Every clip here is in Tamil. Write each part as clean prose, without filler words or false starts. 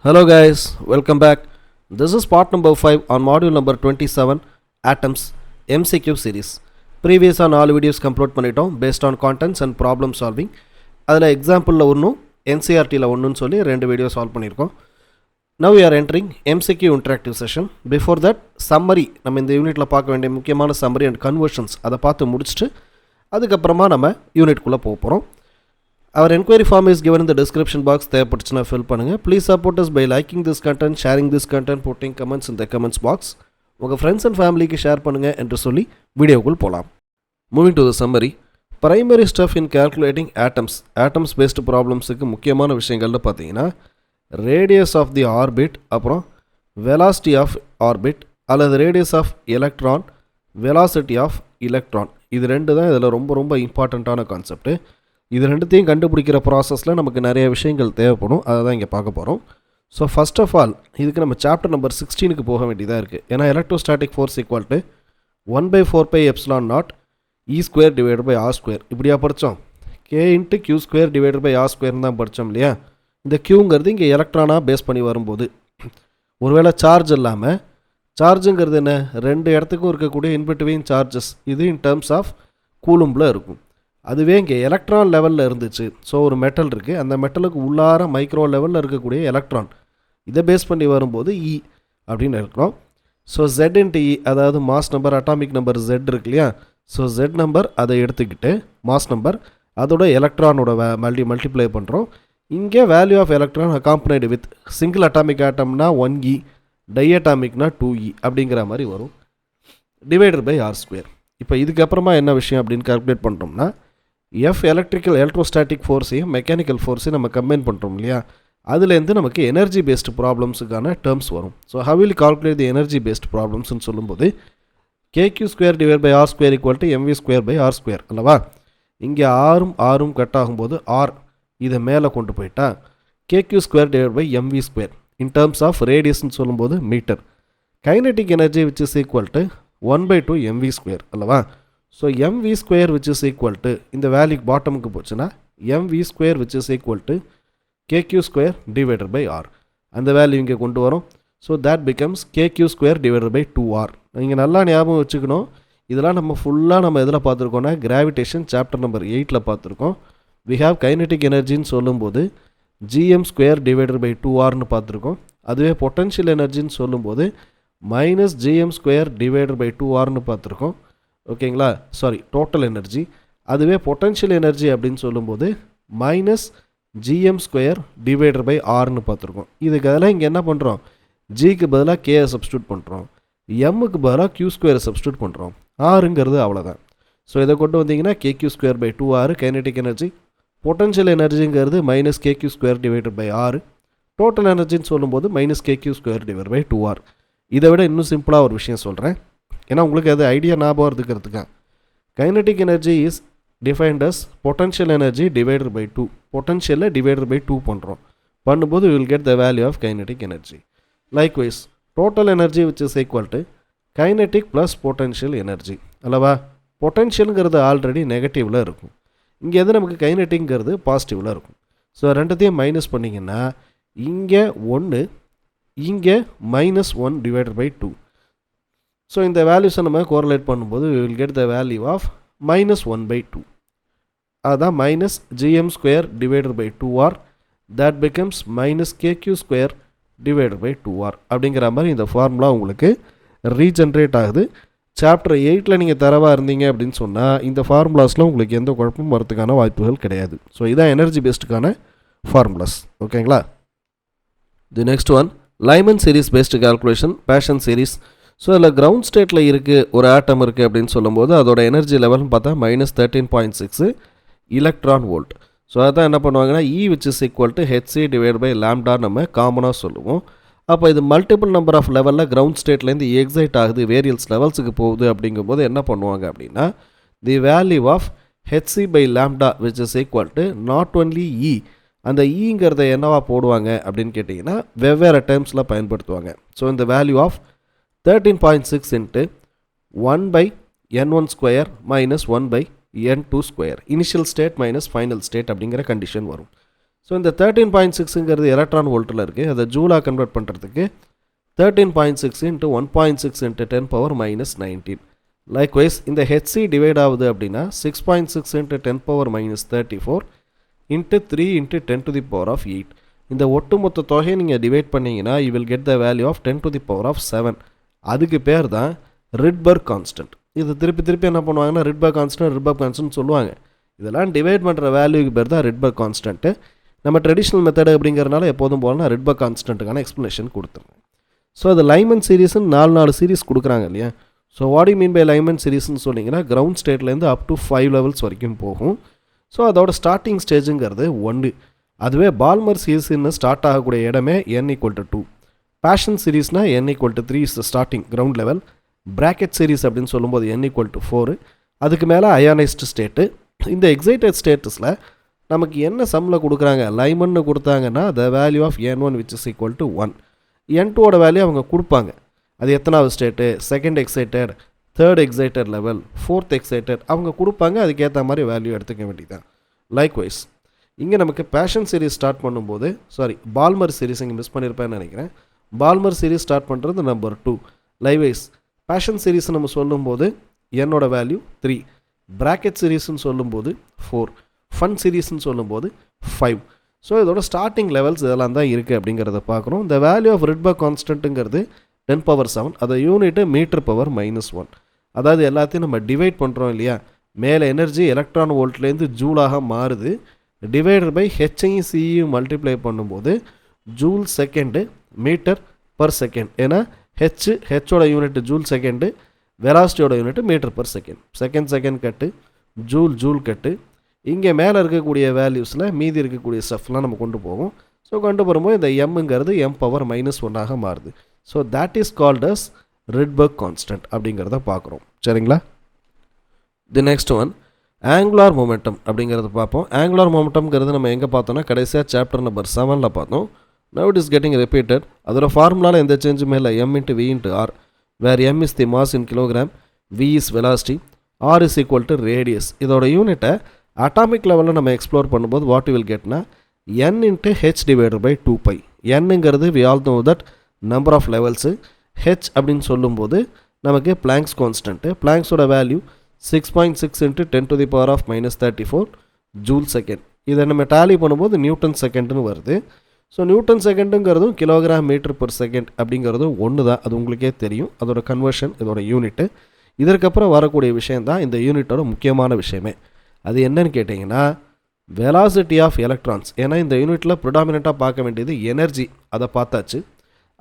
Hello guys, welcome back. This is part number 5 on module number 27 Atoms MCQ series. Previous on all videos complete பண்ணிட்டோம் based on contents and problem solving. அதில் எக்ஸாம்பிளில் ஒன்றும் NCRTயில் ஒன்றுன்னு சொல்லி ரெண்டு வீடியோ சால்வ் பண்ணியிருக்கோம். Now we are entering MCQ Interactive session. Before that, summary நம்ம இந்த யூனிட்டில் பார்க்க வேண்டிய முக்கியமான summary and conversions அதை பார்த்து முடிச்சுட்டு அதுக்கப்புறமா நம்ம யூனிட்குள்ளே போக போகிறோம். Our inquiry form is given in the description box. தேவைப்பட்டுச்சுன்னா fill பண்ணுங்கள். Please support us by liking this content, sharing this content, putting comments in the comments box. உங்கள் ஃப்ரெண்ட்ஸ் அண்ட் ஃபேமிலிக்கு ஷேர் பண்ணுங்கள் என்று சொல்லி வீடியோக்குள் போகலாம். Moving to the summary. Primary stuff in calculating atoms based problemsக்கு முக்கியமான விஷயங்கள்னு பார்த்தீங்கன்னா radius of the orbit, அப்புறம் velocity of orbit அல்லது radius of electron, velocity of electron. இது ரெண்டு தான் இதில் ரொம்ப இம்பார்ட்டண்ட்டான கான்செப்ட். இது ரெண்டுத்தையும் கண்டுபிடிக்கிற ப்ராசஸில் நமக்கு நிறைய விஷயங்கள் தேவைப்படும். அதை தான் இங்கே பார்க்க போகிறோம். ஸோ ஃபஸ்ட் ஆஃப் ஆல் இதுக்கு நம்ம சாப்டர் நம்பர் 16க்கு போக வேண்டியதாக இருக்குது. ஏன்னா electrostatic force equal to 1/4πε0 E² divided by R² இப்படியா படித்தோம். K × Q² divided by R² தான் படித்தோம் இல்லையா. இந்த Qங்கிறது இங்கே எலக்ட்ரானாக பேஸ் பண்ணி வரும்போது ஒருவேளை சார்ஜ் இல்லாமல், சார்ஜுங்கிறது என்ன, ரெண்டு இடத்துக்கும் இருக்கக்கூடிய இன்பிட்வீன் சார்ஜஸ், இது இன் டேர்ம்ஸ் ஆஃப் கூலும்பில் இருக்கும். அதுவே இங்கே எலக்ட்ரான் லெவலில் இருந்துச்சு. ஸோ ஒரு மெட்டல் இருக்குது, அந்த மெட்டலுக்கு உள்ளார மைக்ரோ லெவலில் இருக்கக்கூடிய எலக்ட்ரான், இதை பேஸ் பண்ணி வரும்போது E அப்படின்னு இருக்கிறோம். ஸோ Z × E, அதாவது mass number, atomic number Z இருக்கு இல்லையா. ஸோ Z நம்பர் அதை எடுத்துக்கிட்டு மாஸ் நம்பர் அதோட எலக்ட்ரானோட மல்டிப்ளை பண்ணுறோம். இங்கே value of electron accompanied with single atomic ஆட்டம்னா 1E, டை அட்டாமிக்னா 2E அப்படிங்கிற மாதிரி வரும், டிவைடட் பை R². இப்போ இதுக்கப்புறமா என்ன விஷயம் அப்படின்னு கால்குலேட் பண்ணுறோம்னா F எலக்ட்ரோஸ்டாட்டிக் ஃபோர்ஸையும் மெக்கானிக்கல் ஃபோர்ஸையும் நம்ம கம்பைன் பண்ணுறோம் இல்லையா. அதுலேருந்து நமக்கு எனர்ஜி பேஸ்டு ப்ராப்ளம்ஸுக்கான டேர்ம்ஸ் வரும். So how will calculate the energy based ப்ராப்ளம்ஸ்னு சொல்லும்போது KQ² divide by R² equal to MV² by R² அல்லவா. இங்கே ஆறும் கட் ஆகும்போது R இதை மேலே கொண்டு போயிட்டா KQ² divide by MV² in terms of ரேடியஸ்ன்னு சொல்லும்போது meter. Kinetic energy which is equal to 1/2 MV² அல்லவா. So MV² which is equal to இந்த வேல்யூ பாட்டமுக்கு போச்சுன்னா MV² which is equal to KQ² divided by R. அந்த வேல்யூ இங்கே கொண்டு வரும். So that becomes KQ² divided by 2R. நீங்கள் நல்லா ஞாபகம் வச்சுக்கணும். இதெல்லாம் நம்ம ஃபுல்லாக எதில் பார்த்துருக்கோன்னா கிராவிடேஷன் சாப்டர் நம்பர் 8ல் பார்த்துருக்கோம். we have kinetic எனர்ஜின்னு சொல்லும்போது gm² divided by 2Rன்னு பார்த்துருக்கோம். அதுவே பொட்டன்ஷியல் எனர்ஜின்னு சொல்லும்போது -gm² divided by 2Rன்னு பார்த்துருக்கோம். ஓகேங்களா. Sorry, total energy. அதுவே பொட்டன்ஷியல் எனர்ஜி அப்படின்னு சொல்லும்போது -gm² டிவைடட் பை ஆர்னு பார்த்துருக்கோம். இதுக்கு அதெல்லாம் இங்கே என்ன பண்ணுறோம், ஜிக்கு பதிலாக கேயை சப்ஸ்டியூட் பண்ணுறோம், எம்முக்கு பதிலாக Q² சப்ஸ்டியூட் பண்ணுறோம். ஆறுங்கிறது அவ்வளோதான். ஸோ இதை கொண்டு வந்தீங்கன்னா KQ² by 2R kinetic energy. Potential எனர்ஜிங்கிறது -KQ² டிவைடட் பை ஆறு. டோட்டல் எனர்ஜின்னு சொல்லும்போது -KQ² டிவைட் பை 2R. இதை விட இன்னும் சிம்பிளாக ஒரு விஷயம் சொல்கிறேன், ஏன்னா உங்களுக்கு அது ஐடியா ஞாபகம் இருக்கிறதுக்கா. Kinetic energy is defined as potential energy divided by 2. பொட்டன்ஷியலில் டிவைடட் பை 2 பண்ணும்போது will get the value of kinetic energy. Likewise total energy which is equal to kinetic plus potential energy அல்லவா. பொட்டன்ஷியலுங்கிறது ஆல்ரெடி நெகட்டிவில் இருக்கும், இங்கே எது நமக்கு கைனட்டிக்ங்கிறது பாசிட்டிவில் இருக்கும். ஸோ ரெண்டுத்தையும் மைனஸ் பண்ணிங்கன்னா இங்கே 1, இங்கே -1 டிவைடட் பை 2. ஸோ இந்த வேல்யூஸை நம்ம கோரிலேட் பண்ணும்போது we will get the value of -1/2. அதுதான் -gm² divided by 2R. that becomes -KQ² divided by 2R அப்படிங்கிற மாதிரி இந்த ஃபார்முலா உங்களுக்கு ரீஜென்ரேட் ஆகுது. சாப்டர் 8ல் நீங்கள் தரவாக இருந்தீங்க அப்படின்னு சொன்னால் இந்த ஃபார்முலாஸில் உங்களுக்கு எந்த குழப்பமும் வரதுக்கான வாய்ப்புகள் கிடையாது. ஸோ இதான் எனர்ஜி பேஸ்டுக்கான ஃபார்முலாஸ். ஓகேங்களா. The next one Lyman series based calculation, Paschen series. So அதில் கிரவுண்ட் ஸ்டேட்டில் இருக்குது, ஒரு ஆட்டம் இருக்குது அப்படின்னு சொல்லும்போது அதோட எனர்ஜி லெவல்னு பார்த்தா -13.6 எலக்ட்ரான் வோல்ட். ஸோ அதான் என்ன பண்ணுவாங்கன்னா E which is equal to hc divide by lambda நம்ம காமனாக சொல்லுவோம். அப்போ இது மல்டிபிள் நம்பர் ஆஃப் லெவலில் கிரவுண்ட் ஸ்டேட்லேருந்து எக்ஸைட் ஆகுது, வேரியல்ஸ் லெவல்ஸுக்கு போகுது. அப்படிங்கும்போது என்ன பண்ணுவாங்க அப்படின்னா the value of hc by lambda which is equal to not only E, அந்த ஈங்கிறத என்னவா போடுவாங்க அப்படின்னு கேட்டிங்கன்னா வெவ்வேறு டேர்ம்ஸில் பயன்படுத்துவாங்க. ஸோ இந்த value of 13.6 into 1/n1² minus 1/n2² initial state minus final state அப்படிங்கிற கண்டிஷன் வரும். ஸோ இந்த 13.6ங்கிறது எலக்ட்ரான் வோல்ட்டில் இருக்குது. அதை ஜூலாக கன்வெர்ட் பண்ணுறதுக்கு 13.6 into 1.6 into 10 power minus 19. Likewise இந்த ஹெச்சி டிவைட் ஆகுது அப்படின்னா 6.6 into 10 power minus 34 into 3 into 10 to the power of 8. இந்த ஒட்டுமொத்த தொகையை நீங்கள் டிவைட் பண்ணிங்கன்னா you will get the value of 10 to the power of 7. அதுக்கு பேர் தான் ரிட்பர்க் கான்ஸ்டன்ட். இது திருப்பி என்ன பண்ணுவாங்கன்னா ரிட்பர்க் கான்ஸ்டன்ட் சொல்லுவாங்க. இதெல்லாம் டிவைட் பண்ணுற வேல்யூக்கு பேர் தான் ரிட்பர்க் கான்ஸ்டன்ட்டு. நம்ம ட்ரெடிஷ்னல் மெத்தடு அப்படிங்கிறனால எப்போதும் போலனா ரிட்பர்க் கான்ஸ்டன்ட்டுக்கான எக்ஸ்ப்ளனேஷன் கொடுத்துருங்க. ஸோ அது லைமன் சீரீஸ்ன்னு 4 சீரீஸ் கொடுக்குறாங்க இல்லையா. So what you mean by Lyman சீரீஸ்ன்னு சொன்னீங்கன்னா கிரவுண்ட் ஸ்டேட்லேருந்து அப் டு 5 levels வரைக்கும் போகும். ஸோ அதோட ஸ்டார்டிங் ஸ்டேஜுங்கிறது 1. அதுவே பால்மர் சீரீஸ்ன்னு ஸ்டார்ட் ஆகக்கூடிய இடமே n = 2. பேஷன் சீரீஸ்னால் n = 3 is starting ground level. Brackett series அப்படின்னு சொல்லும்போது n = 4. அதுக்கு மேலே அயானைஸ்டு ஸ்டேட்டு. இந்த எக்ஸைட்டட் ஸ்டேட்டஸில் நமக்கு என்ன சம்மில் கொடுக்குறாங்க, லைமன்னு கொடுத்தாங்கன்னா the value of n1 which is equal to 1. n2ஓட வேல்யூ அவங்க கொடுப்பாங்க. அது எத்தனாவது state, second excited, third excited level, fourth excited அவங்க கொடுப்பாங்க. அதுக்கேற்ற மாதிரி வேல்யூ எடுத்துக்க வேண்டியதான். லைக்வைஸ் இங்கே நமக்கு பேஷன் சீரீஸ் ஸ்டார்ட் பண்ணும்போது பால்மர் சீரீஸ் இங்கே மிஸ் பண்ணியிருப்பேன்னு நினைக்கிறேன். பால்மர் சீரீஸ் ஸ்டார்ட் பண்ணுறது நம்பர் 2. லைக்வைஸ் பேஷன் சீரீஸ் நம்ம சொல்லும்போது என்னோட வேல்யூ 3, பிராக்கெட் சீரீஸ்ன்னு சொல்லும்போது 4, ஃபன் சீரீஸ்ன்னு சொல்லும்போது 5. ஸோ இதோட ஸ்டார்டிங் லெவல்ஸ் இதெல்லாம் தான் இருக்குது அப்படிங்கிறத பார்க்குறோம். இந்த வேல்யூ ஆஃப் ரிட்பர்க் கான்ஸ்டன்ட்டுங்கிறது 10⁻7. அதை யூனிட்டு m/-1. அதாவது எல்லாத்தையும் நம்ம டிவைட் பண்ணுறோம் இல்லையா. மேலே எனர்ஜி எலக்ட்ரான் வோல்ட்லேருந்து ஜூலாக மாறுது. டிவைடட் பை ஹெச்ஐயும் சியும் மல்டிப்ளை பண்ணும்போது ஜூல் செகண்டு m/s. ஏன்னா ஹெச்சோட யூனிட் ஜூல் செகண்டு, வெலாசிட்டியோட unit m/s. Second cut, joule cut. இங்கே மேலே இருக்கக்கூடிய வேல்யூஸில் மீதி இருக்கக்கூடிய ஸ்டஃப்லாம் நம்ம கொண்டு போவோம். ஸோ கொண்டு போகும்போது இந்த எம்ங்கிறது m⁻-1 மாறுது. So that is called as Rydberg constant அப்படிங்கிறத பார்க்குறோம். சரிங்களா. The next one angular momentum அப்படிங்கிறத பார்ப்போம். ஆங்குலார் மொமெண்டம்ங்கிறது நம்ம எங்கே பார்த்தோம்னா கடைசியாக சாப்டர் நம்பர் 7ல் பார்த்தோம். Now it is getting repeated. அதோட ஃபார்முலாவில் எந்த சேஞ்சுமே இல்லை. m/v/r where m is the mass in kilogram, v is velocity, r is equal to radius. இதோட யூனிட்டை அட்டாமிக் லெவலில் நம்ம எக்ஸ்ப்ளோர் பண்ணும்போது வாட் யூ வில் கெட்னா n × h/2π. nங்கிறது we all know that number of levels. h அப்படின்னு சொல்லும்போது நமக்கு பிளாங்க்ஸ் கான்ஸ்டன்ட்டு. பிளாங்க்ஸோட வேல்யூ 6.6 × 10⁻−34 ஜூல் செகண்ட். இதை நம்ம டேலி பண்ணும்போது நியூட்டன் செகண்டுன்னு வருது. ஸோ நியூட்டன் செகண்டுங்கிறதும் கிலோகிராம் m/s அப்படிங்கிறதும் ஒன்று தான். அது உங்களுக்கே தெரியும். அதோட கன்வர்ஷன் இதோட யூனிட்டு. இதற்கப்புறம் வரக்கூடிய விஷயம் தான் இந்த யூனிட்டோட முக்கியமான விஷயமே. அது என்னன்னு கேட்டிங்கன்னா வெலாசிட்டி ஆஃப் எலக்ட்ரான்ஸ். ஏன்னா இந்த யூனிட்டில் ப்ரிடாமினண்ட்டாக பார்க்க வேண்டியது எனர்ஜி, அதை பார்த்தாச்சு.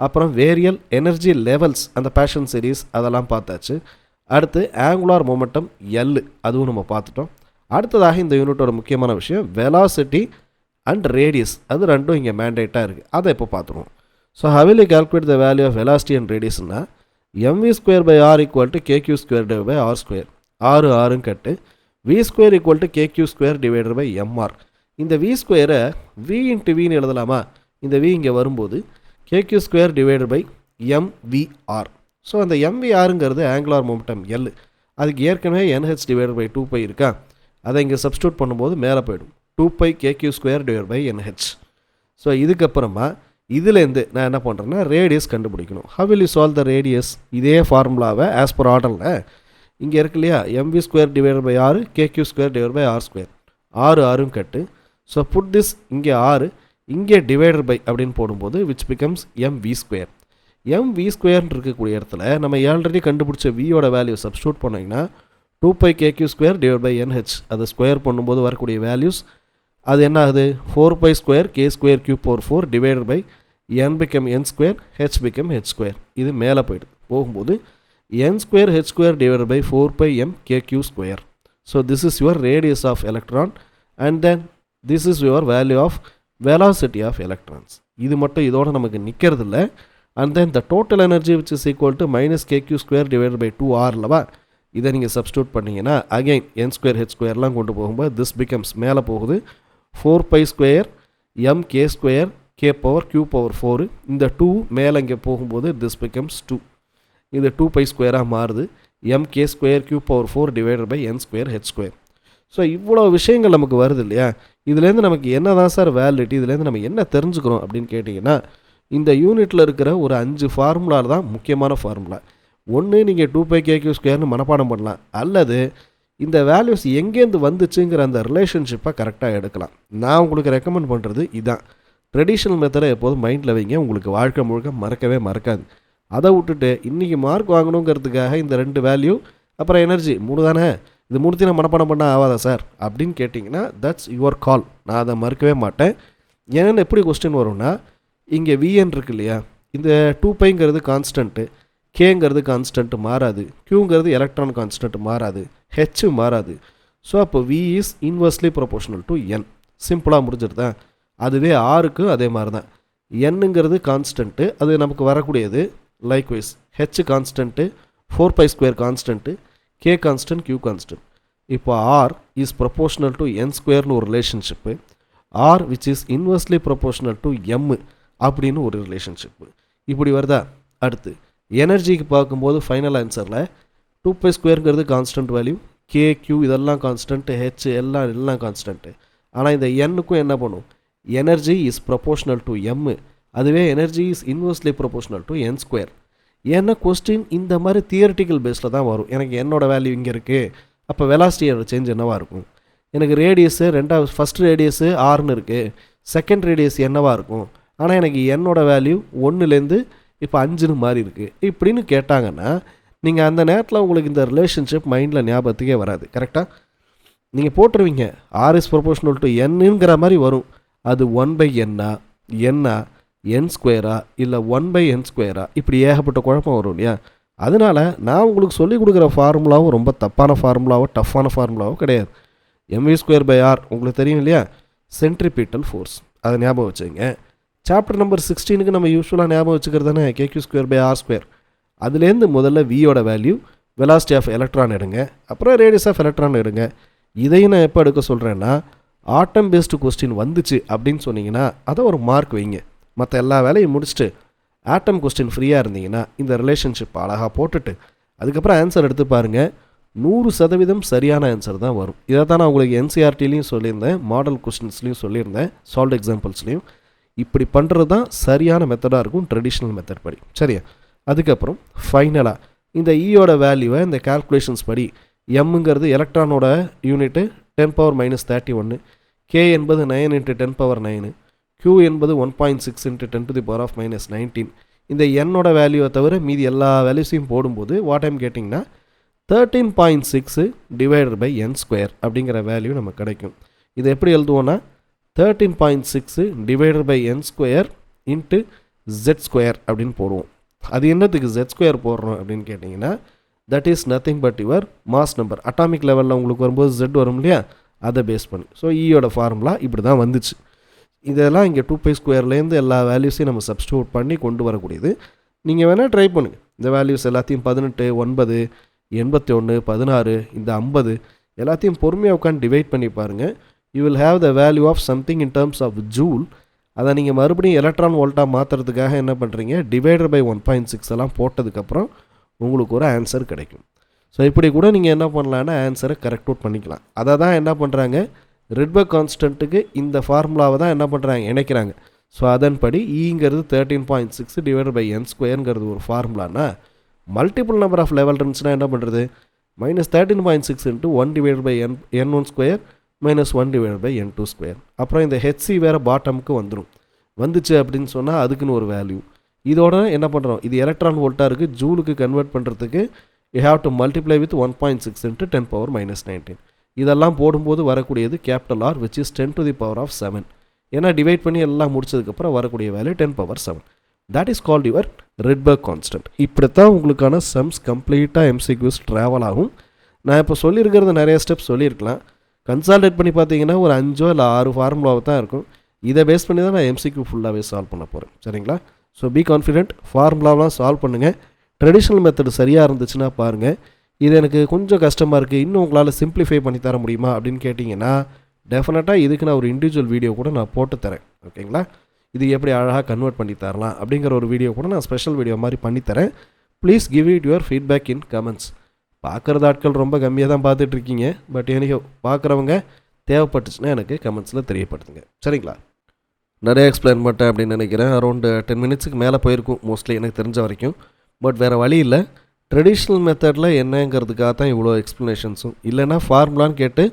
அப்புறம் வேரியல் எனர்ஜி லெவல்ஸ், அந்த பேஷன் சீரீஸ் அதெல்லாம் பார்த்தாச்சு. அடுத்து ஆங்குலார் மொமெண்டம் எல், அதுவும் நம்ம பார்த்துட்டோம். அடுத்ததாக இந்த யூனிட்டோட முக்கியமான விஷயம் வெலாசிட்டி அண்ட் ரேடியஸ். அது ரெண்டும் இங்கே மேண்டேட்டாக இருக்குது. அதை இப்போ பார்த்துருவோம். So how will you calculate the value of velocity and radiusனா mv²/r = kq²/r². 6 cut v² = kq²/mr. இந்த v²-ஐ v × vன்னு எழுதலாமா? இந்த v இங்கே வரும்போது kq²/mvr. ஸோ அந்த mvrங்கிறது ஆங்குலார் மொமெண்டம் எல். அதுக்கு ஏற்கனவே nh/2π இருக்கா. அதை இங்கே சப்ஸ்டியூட் பண்ணும்போது மேலே போயிடும் 2π kq²/nh. ஸோ இதுக்கப்புறமா இதுலேருந்து நான் என்ன பண்ணுறேன்னா ரேடியஸ் கண்டுபிடிக்கணும். how will you solve the radius? இதே ஃபார்முலாவை ஆஸ் பர் ஆர்டரில் இங்கே இருக்கு இல்லையா, mv²/r kq²/r². 6 cut. So put this இங்கே 6, இங்கே டிவைடட் பை அப்படின்னு போடும்போது விச் பிகம்ஸ் mv². mv² இருக்கக்கூடிய இடத்துல நம்ம ஆல்ரெடி கண்டுபிடிச்ச வியோட வேல்யூ சப்ஸ்டியூட் பண்ணிங்கன்னா 2π kq²/nh. அதை ஸ்கொயர் பண்ணும்போது வரக்கூடிய வேல்யூஸ் அது என்ன ஆகுது, 4π² k²³ divided by n become n², h become h². இது மேலே போகும்போது n² h² divided by 4πm kq². So this is your radius of electron and then this is your value of velocity of electrons. இது மட்டும் இதோட நமக்கு நிற்கிறது இல்லை. and then the total energy which is equal to -kq² divided by 2r லவா. இதை நீங்கள் சப்ஸ்டியூட் பண்ணிங்கன்னா அகைன் n² h²லாம் கொண்டு போகும்போது this becomes மேலே போகுது 4π² mk² k⁴ இந்த 2 மேலே இங்கே போகும்போது this becomes 2. இது 2π² மாறுது. mk² q⁴ divided by n² h². So இவ்வளோ விஷயங்கள் நமக்கு வருது இல்லையா, இதுலேருந்து நமக்கு என்ன தான் சார் வேலிடிட்டி, இதுலேருந்து நம்ம என்ன தெரிஞ்சுக்கிறோம் அப்படின்னு கேட்டிங்கன்னா, இந்த யூனிட்டில் இருக்கிற ஒரு 5 ஃபார்முலா தான் முக்கியமான ஃபார்முலா. ஒன்று நீங்கள் 2πkq² மனப்பாடம் பண்ணலாம், அல்லது இந்த வேல்யூஸ் எங்கேருந்து வந்துச்சுங்கிற அந்த ரிலேஷன்ஷிப்பை கரெக்டாக எடுக்கலாம். நான் உங்களுக்கு ரெக்கமெண்ட் பண்ணுறது இதான். ட்ரெடிஷ்னல் மெத்தடை எப்போதும் மைண்டில் வைங்க, உங்களுக்கு வாழ்க்கை முழுக்க மறக்கவே மறக்காது. அதை விட்டுட்டு இன்றைக்கி மார்க் வாங்கணுங்கிறதுக்காக இந்த 2 வேல்யூ அப்புறம் எனர்ஜி 3 தானே, இது 3 நான் மனப்பாடம் பண்ணால் ஆகாதா சார் அப்படின்னு கேட்டிங்கன்னா தட்ஸ் யுவர் கால். நான் அதை மறுக்கவே மாட்டேன். ஏன்னா எப்படி கொஸ்டின் வரும்னா, இங்கே விஎன் இருக்கு இல்லையா, இந்த 2πங்கிறது கான்ஸ்டன்ட்டு, கேங்கிறது கான்ஸ்டன்ட் மாறாது, க்யூங்கிறது எலக்ட்ரான் கான்ஸ்டன்ட் மாறாது, ஹெச் மாறாது. ஸோ அப்போ v is inversely proportional to n. சிம்பிளாக முடிஞ்சிருதா? அதுவே ஆருக்கு அதே மாதிரி தான். என்னங்கிறது கான்ஸ்டன்ட்டு, அது நமக்கு வரக்கூடியது. Likewise h constant, 4π² constant, k constant, q constant. இப்போ r is proportional to n ஸ்கொயர்னு ஒரு relationship, r which is inversely proportional to m அப்படின்னு ஒரு ரிலேஷன்ஷிப்பு. இப்படி வருதா? அடுத்து எனர்ஜிக்கு பார்க்கும்போது ஃபைனல் ஆன்சரில் 2π² கான்ஸ்டன்ட் வேல்யூ, கே க்யூ இதெல்லாம் கான்ஸ்டன்ட், ஹெச் எல்லாம் கான்ஸ்டன்ட்டு. ஆனால் இந்த எண்ணுக்கும் என்ன பண்ணும், energy is proportional to m, அதுவே energy is inversely proportional to n square. ஏன்னா கொஸ்டின் இந்த மாதிரி தியரிட்டிக்கல் பேஸில் தான் வரும். எனக்கு என்னோடய வேல்யூ இங்கே இருக்குது, அப்போ வெலாசிட்டியோட சேஞ்ச் என்னவாக இருக்கும், எனக்கு ரேடியஸு ஃபஸ்ட் ரேடியஸு ஆர்னு இருக்குது, செகண்ட் ரேடியஸ் என்னவாக இருக்கும், ஆனால் எனக்கு என்னோடய வேல்யூ 1லேருந்து இப்போ 5ன்னு மாறி இருக்குது இப்படின்னு கேட்டாங்கன்னா, நீங்கள் அந்த நேரத்தில் உங்களுக்கு இந்த ரிலேஷன்ஷிப் மைண்டில் ஞாபகத்துக்கே வராது. கரெக்டாக நீங்கள் போட்டுருவீங்க ஆர் இஸ் ப்ரொபோர்ஷனல் டு என்னங்கிற மாதிரி வரும். அது 1/n என் ஸ்கொயரா இல்லை 1/n², இப்படி ஏகப்பட்ட குழப்பம் வரும் இல்லையா. அதனால் நான் உங்களுக்கு சொல்லிக் கொடுக்குற ஃபார்முலாவும் ரொம்ப தப்பான ஃபார்முலாவோ டஃப்பான ஃபார்முலாவோ கிடையாது. mv²/r உங்களுக்கு தெரியும் இல்லையா, சென்ட்ரிபீட்டல் ஃபோர்ஸ், அதை ஞாபகம் வச்சுங்க. சாப்டர் நம்பர் 16க்கு நம்ம யூஸ்வலாக ஞாபகம் வச்சுக்கிறது தானே kq²/r². அதுலேருந்து முதல்ல வியோட வேல்யூ, வெலாசிட்டி ஆஃப் எலக்ட்ரான் எடுங்க, அப்புறம் ரேடியஸ் ஆஃப் எலக்ட்ரான் எடுங்க. இதையும் நான் எப்போ எடுக்க சொல்கிறேன்னா, ஆட்டம் பேஸ்டு கொஸ்டின் வந்துச்சு அப்படின்னு சொன்னீங்கன்னா அதை ஒரு மார்க் வைங்க. மற்ற எல்லா வேலையும் முடிச்சுட்டு ஆட்டம் கொஸ்டின் ஃப்ரீயாக இருந்தீங்கன்னா இந்த ரிலேஷன்ஷிப் அழகாக போட்டுட்டு அதுக்கப்புறம் ஆன்சர் எடுத்து பாருங்கள். 100% சரியான ஆன்சர் தான் வரும். இதை தான் நான் உங்களுக்கு என்சிஆர்டிலையும் சொல்லியிருந்தேன், மாடல் கொஸ்டின்ஸ்லையும் சொல்லியிருந்தேன், சால்வ் எக்ஸாம்பிள்ஸ்லையும். இப்படி பண்ணுறது தான் சரியான மெத்தடாக இருக்கும், ட்ரெடிஷ்னல் மெத்தட் படி. சரியா? அதுக்கப்புறம் ஃபைனலாக இந்த ஈயோட வேல்யூவை இந்த கால்குலேஷன்ஸ் படி, எம்ங்கிறது எலக்ட்ரானோட யூனிட்டு 10⁻−31, கே என்பது 9 × 10⁻9, q என்பது 1.6 × 10⁻−19. இந்த என்னோட வேல்யூவை தவிர மீதி எல்லா வேல்யூஸையும் போடும்போது வாட் ஐம் கேட்டிங்கன்னா 13.6 / n² அப்படிங்கிற வேல்யூ நமக்கு கிடைக்கும். இது எப்படி எழுதுவோன்னா 13.6 / n² × z² அப்படின்னு போடுவோம். அது என்னத்துக்கு z² போடுறோம் அப்படின்னு கேட்டிங்கன்னா, that is nothing but your mass number. Atomic லெவலில் உங்களுக்கு வரும்போது z வரும் இல்லையா, அதை பேஸ் பண்ணி. ஸோ ஈயோட ஃபார்முலா இப்படி தான் வந்துச்சு. இதெல்லாம் இங்கே 2π² எல்லா வேல்யூஸையும் நம்ம சப்ஸ்டியூட் பண்ணி கொண்டு வரக்கூடியது. நீங்கள் வேணால் ட்ரை பண்ணுங்கள். இந்த வேல்யூஸ் எல்லாத்தையும் 18, 9, 81, 16, இந்த 50 எல்லாத்தையும் பொறுமையாக உட்காந்து டிவைட் பண்ணி பாருங்கள். You will have the value of something in terms of joule. அதை நீங்கள் மறுபடியும் எலக்ட்ரான் வோல்ட்டாக மாற்றுறதுக்காக என்ன பண்ணுறீங்க, டிவைடர் பை 1.6 எல்லாம் போட்டதுக்கப்புறம் உங்களுக்கு ஒரு ஆன்சர் கிடைக்கும். ஸோ இப்படி கூட நீங்கள் என்ன பண்ணலான்னா ஆன்சரை கரெக்ட் அவுட் பண்ணிக்கலாம். அதை தான் என்ன பண்ணுறாங்க, ரிட்பர்க் கான்ஸ்டன்ட்டுக்கு இந்த ஃபார்முலாவை தான் என்ன பண்ணுறாங்க, இணைக்கிறாங்க. ஸோ அதன்படி ஈங்கிறது 13.6 / n² ஒரு ஃபார்முலானா, மல்டிபிள் நம்பர் ஆஃப் லெவல் இருந்துச்சுன்னா என்ன பண்ணுறது, -13.6 × 1 / n1² -1 / n2². அப்புறம் இந்த ஹெச்சி வேறு பாட்டமுக்கு வந்துச்சு அப்படின்னு சொன்னால் அதுக்குன்னு ஒரு வேல்யூ. இதோட என்ன பண்ணுறோம், இது எலக்ட்ரான் வோல்ட்டாக இருக்குது, ஜூலுக்கு கன்வெர்ட் பண்ணுறதுக்கு you have to multiply with 1.6 × 10⁻−19. இதெல்லாம் போடும்போது வரக்கூடியது கேபிட்டல் ஆர் விச் இஸ் 10⁻7. ஏன்னா டிவைட் பண்ணி எல்லாம் முடிச்சதுக்கப்புறம் வரக்கூடிய value 10⁻7. That is called your Rydberg constant. இப்படித்தான் உங்களுக்கான சம்ஸ் கம்ப்ளீட்டாக MCQs ட்ராவல் ஆகும். நான் இப்போ சொல்லியிருக்கிறது நிறைய ஸ்டெப்ஸ் சொல்லியிருக்கலாம். கன்சால்டேட் பண்ணி பார்த்தீங்கன்னா ஒரு 5 இல்லை 6 ஃபார்முலாவை தான் இருக்கும். இதை பேஸ் பண்ணி தான் நான் MCQ ஃபுல்லாகவே சால்வ் பண்ண போகிறேன். சரிங்களா? ஸோ பி கான்ஃபிடென்ட், ஃபார்முலாவெலாம் சால்வ் பண்ணுங்கள். ட்ரெடிஷ்னல் மெத்தட் சரியாக இருந்துச்சுன்னா பாருங்கள். இது எனக்கு கொஞ்சம் கஷ்டமாக இருக்குது, இன்னும் உங்களால் சிம்பிளிஃபை பண்ணி தர முடியுமா அப்படின்னு கேட்டிங்கன்னா டெஃபினட்டாக இதுக்கு நான் ஒரு இண்டிவிஜுவல் வீடியோ கூட நான் போட்டு தரேன். ஓகேங்களா? இது எப்படி அழகாக கன்வெர்ட் பண்ணி தரலாம் அப்படிங்கிற ஒரு வீடியோ கூட நான் ஸ்பெஷல் வீடியோ மாதிரி பண்ணித்தரேன். Please give it your feedback in comments. பார்க்குறது ஆட்கள் ரொம்ப கம்மியாக தான் பார்த்துட்ருக்கீங்க. பட் எனக்கு பார்க்குறவங்க தேவைப்பட்டுச்சுன்னா எனக்கு கமெண்ட்ஸில் தெரியப்படுத்துங்க. சரிங்களா? நிறைய எக்ஸ்பிளைன் பண்ணிட்டேன் அப்படின்னு நினைக்கிறேன். அரௌண்டு 10 மினிட்ஸுக்கு மேலே போயிருக்கும் மோஸ்ட்லி எனக்கு தெரிஞ்ச வரைக்கும். பட் வேறு வழி இல்லை. ட்ரெடிஷ்னல் மெத்தடில் என்னங்கிறதுக்காக தான் இவ்வளோ எக்ஸ்ப்ளனேஷன்ஸும். இல்லைன்னா ஃபார்முலான்னு கேட்டு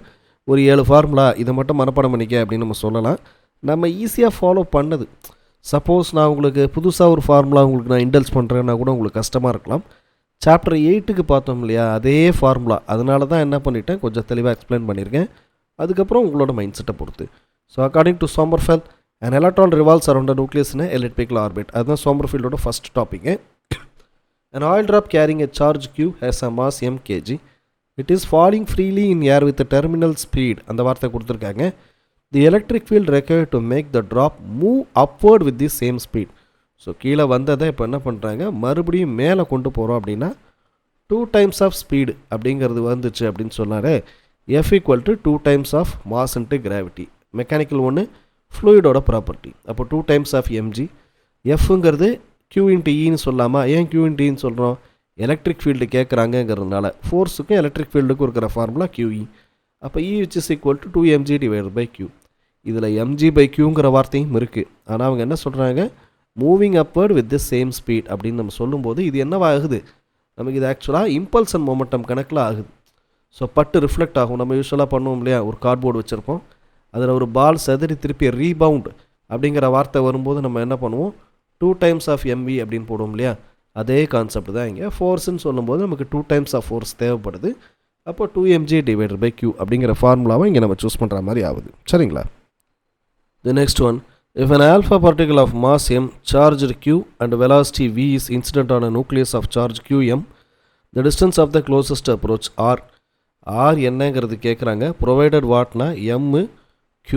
ஒரு 7 ஃபார்முலா இதை மட்டும் மனப்பாடம் பண்ணிக்க அப்படின்னு நம்ம சொல்லலாம். நம்ம ஈஸியாக ஃபாலோ பண்ணது. சப்போஸ் நான் உங்களுக்கு புதுசாக ஒரு ஃபார்முலா உங்களுக்கு நான் இன்டல்ஸ் பண்ணுறேன்னா கூட உங்களுக்கு கஷ்டமாக இருக்கலாம். சாப்டர் 8க்கு பார்த்தோம் இல்லையா, அதே ஃபார்முலா. அதனால தான் என்ன பண்ணிட்டேன், கொஞ்சம் தெளிவாக எக்ஸ்பிளைன் பண்ணியிருக்கேன். அதுக்கப்புறம் உங்களோட மைண்ட் செட்டை பொறுத்து. So according to Sommerfeld, an electron revolves around a nucleus in a elliptical orbit. அதுதான் சோமர்ஃபீல்டோட first topic. An oil drop carrying a charge Q has a mass m kg. It is falling freely in air with a terminal speed. அந்த வார்த்தை கொடுத்துருக்காங்க. The electric field required to make the drop move upward with the same speed. So கீழே வந்ததை இப்போ என்ன பண்ணுறாங்க, மறுபடியும் மேலே கொண்டு போகிறோம் அப்படின்னா 2 times of speed அப்படிங்கிறது வந்துச்சு அப்படின்னு சொன்னாலே F equal to 2 times of mass into gravity. Mechanical ஒன்று, ஃப்ளூயிடோட ப்ராப்பர்ட்டி. அப்போ 2 times of mg. எஃப்ங்கிறது Q into Eன்னு சொல்லாமல், ஏன் Q into Eன்னு சொல்கிறோம், எலக்ட்ரிக் ஃபீல்டு கேட்குறாங்கங்கிறதுனால. ஃபோர்ஸுக்கும் எலக்ட்ரிக் ஃபீல்டுக்கும் இருக்கிற ஃபார்முலா QE. அப்போ E which is equal to 2mg divided by Q. இதில் mg/qங்கிற வார்த்தையும் இருக்குது. ஆனால் அவங்க என்ன சொல்கிறாங்க, moving upward with the same speed அப்படின்னு நம்ம சொல்லும்போது இது என்னவாகுது, நமக்கு இது ஆக்சுவலாக இம்பல்ஸ் அண்ட் மொமெண்டம் கணக்கில் ஆகுது. ஸோ பட்டு ரிஃப்ளெக்ட் ஆகும். நம்ம யூஸ்வலாக பண்ணுவோம் இல்லையா, ஒரு கார்ட்போர்டு வச்சுருப்போம், அதில் ஒரு பால் செதறி திருப்பி ரீபவுண்ட் அப்படிங்கிற வார்த்தை வரும்போது நம்ம என்ன பண்ணுவோம், 2 times of mv அப்படின்னு போடுவோம் இல்லையா. அதே கான்செப்ட் தான் இங்கே. ஃபோர்ஸ்ன்னு சொல்லும்போது நமக்கு 2 times of ஃபோர்ஸ் தேவைப்படுது. அப்போ 2mg divided by q அப்படிங்கிற ஃபார்முலாவை இங்கே நம்ம சூஸ் பண்ணுற மாதிரி ஆகுது. சரிங்களா? The next one, if an alpha particle of mass m, charged q and velocity v is incident on a nucleus of charge qm, the distance of the closest approach r. r என்னங்கிறது கேட்குறாங்க. provided வாட்னா m, q,